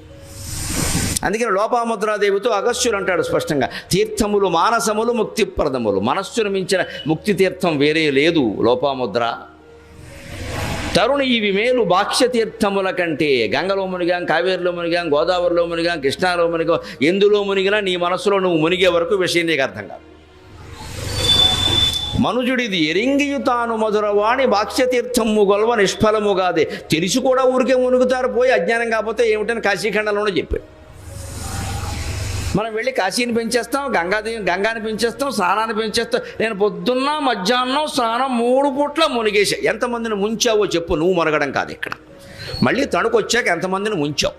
అందుకని లోపాముద్రాదేవితో అగస్త్యుడు అంటాడు స్పష్టంగా, తీర్థములు మానసములు ముక్తిప్రదములు. మనస్సును మించిన ముక్తి తీర్థం వేరే లేదు లోపాముద్ర. తరుణి ఇవి మేలు బాహ్య తీర్థముల కంటే. గంగలో మునిగాం, కావేరిలో మునిగాం, గోదావరిలో మునిగాం, కృష్ణాలో మునిగాం, ఎందులో మునిగినా నీ మనసులో నువ్వు మునిగే వరకు విషయం నీకు అర్థం కాదు. మనుజుడిది ఎరింగియు తాను మధురవాణి బాక్ష్యతీర్థము గొల్వ నిష్ఫలముగాదే. తెలిసి కూడా ఊరికే మునుగుతారు పోయి, అజ్ఞానం కాకపోతే ఏమిటని కాశీఖండంలోనే చెప్పాడు. మనం వెళ్ళి కాశీని పెంచేస్తాం, గంగాని పెంచేస్తాం, స్నానాన్ని పెంచేస్తాం. నేను పొద్దున్న మధ్యాహ్నం స్నానం 3 పూట్ల మునిగేసా. ఎంతమందిని ముంచావో చెప్పు, నువ్వు మునగడం కాదు ఇక్కడ. మళ్ళీ తణుకు వచ్చాక ఎంతమందిని ముంచావు,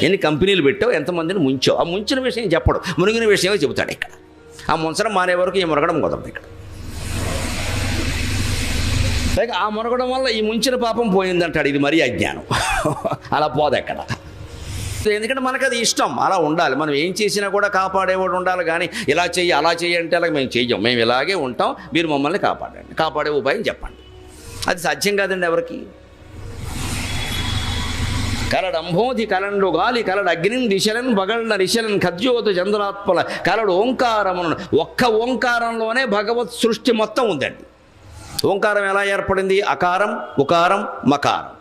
ఎన్ని కంపెనీలు పెట్టావు, ఎంతమందిని ముంచావు. ఆ ముంచిన విషయం చెప్పడు, మునిగిన విషయమే చెబుతాడు ఇక్కడ. ఆ ముంచడం మానే వరకు ఈ మునగడం కుదరదు ఇక్కడ. పైగా ఆ మునగడం వల్ల ఈ ముంచిన పాపం పోయిందంటాడు. ఇది మరీ అజ్ఞానం. అలా పోదు ఎక్కడ. ఎందుకంటే మనకు అది ఇష్టం, అలా ఉండాలి. మనం ఏం చేసినా కూడా కాపాడేవాడు ఉండాలి. కానీ ఇలా చెయ్యి అలా చెయ్యి అంటే అలా మేము చెయ్యం. మేము ఇలాగే ఉంటాం, మీరు మమ్మల్ని కాపాడండి, కాపాడే ఉపాయం చెప్పండి. అది సాధ్యం కాదండి ఎవరికి. కలడంభోధి కలండు గాలి కలడు అగ్నిని దిశలను బగళ్ళ రిశలను ఖద్యోత చంద్రాత్మల కలడు ఓంకారమును. ఒక్క ఓంకారంలోనే భగవత్ సృష్టి మొత్తం ఉందండి. ఓంకారం ఎలా ఏర్పడింది? అకారం, ఉకారం, మకారం.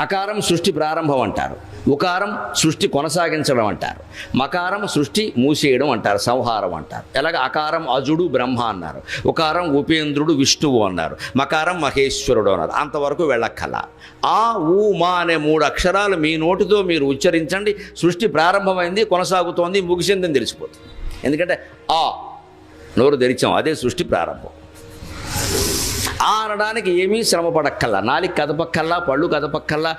అకారం సృష్టి ప్రారంభం అంటారు, ఉకారం సృష్టి కొనసాగించడం అంటారు, మకారం సృష్టి మూసేయడం అంటారు, సంహారం అంటారు. ఎలాగ అకారం అజుడు బ్రహ్మ అన్నారు, ఉకారం ఉపేంద్రుడు విష్ణువు అన్నారు, మకారం మహేశ్వరుడు అన్నారు. అంతవరకు వెళ్ళక్కల. ఆ ఊ మా అనే 3 అక్షరాలు మీ నోటితో మీరు ఉచ్చరించండి. సృష్టి ప్రారంభమైంది, కొనసాగుతోంది, ముగిసిందని తెలిసిపోతుంది. ఎందుకంటే ఆ నోరు తెరిచాం, అదే సృష్టి ప్రారంభం. ఆ అనడానికి ఏమీ శ్రమ పడక్కల్లా, నాలిక కదపక్కల్లా, పళ్ళు కదపక్కల్లా,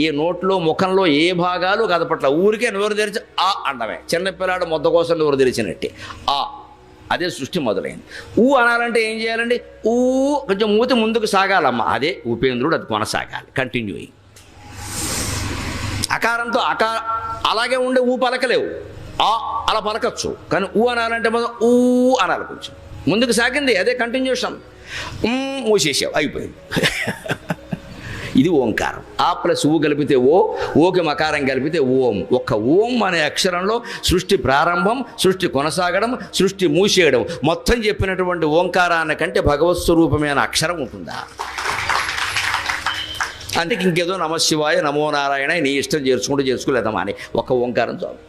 ఏ నోట్లో ముఖంలో ఏ భాగాలు కదపట్ల. ఊరికే నోరు తెరిచి ఆ అండమే. చిన్నపిల్లాడు మొద్ద కోసం నోరు తెరిచినట్టే ఆ. అదే సృష్టి మొదలైంది. ఊ అనాలంటే ఏం చేయాలండి? ఊ కొంచెం మూతి ముందుకు సాగాలమ్మా, అదే ఉపేంద్రుడు, అది కొనసాగాలి, కంటిన్యూ అయ్యి. అకారంతో అలాగే ఉండే ఊ పలకలేవు. ఆ అలా పలకచ్చు, కానీ ఊ అనాలంటే మొదలు ఊ అనాలి, కొంచెం ముందుకు సాగింది, అదే కంటిన్యూషన్. మూసేసావు, అయిపోయింది. ఇది ఓంకారం. ఆ ప్లస్ ఊ కలిపితే ఓ, ఓకి మకారం కలిపితే ఓం. ఒక్క ఓం అనే అక్షరంలో సృష్టి ప్రారంభం, సృష్టి కొనసాగడం, సృష్టి మూసేయడం మొత్తం చెప్పినటువంటి ఓంకారాన్ని కంటే భగవత్ స్వరూపమైన అక్షరం ఉంటుందా? అంటే ఇంకేదో నమశివాయ, నమో నారాయణ నీ ఇష్టం చేసుకోలేదమ్మా అని ఒక్క ఓంకారం చాలు.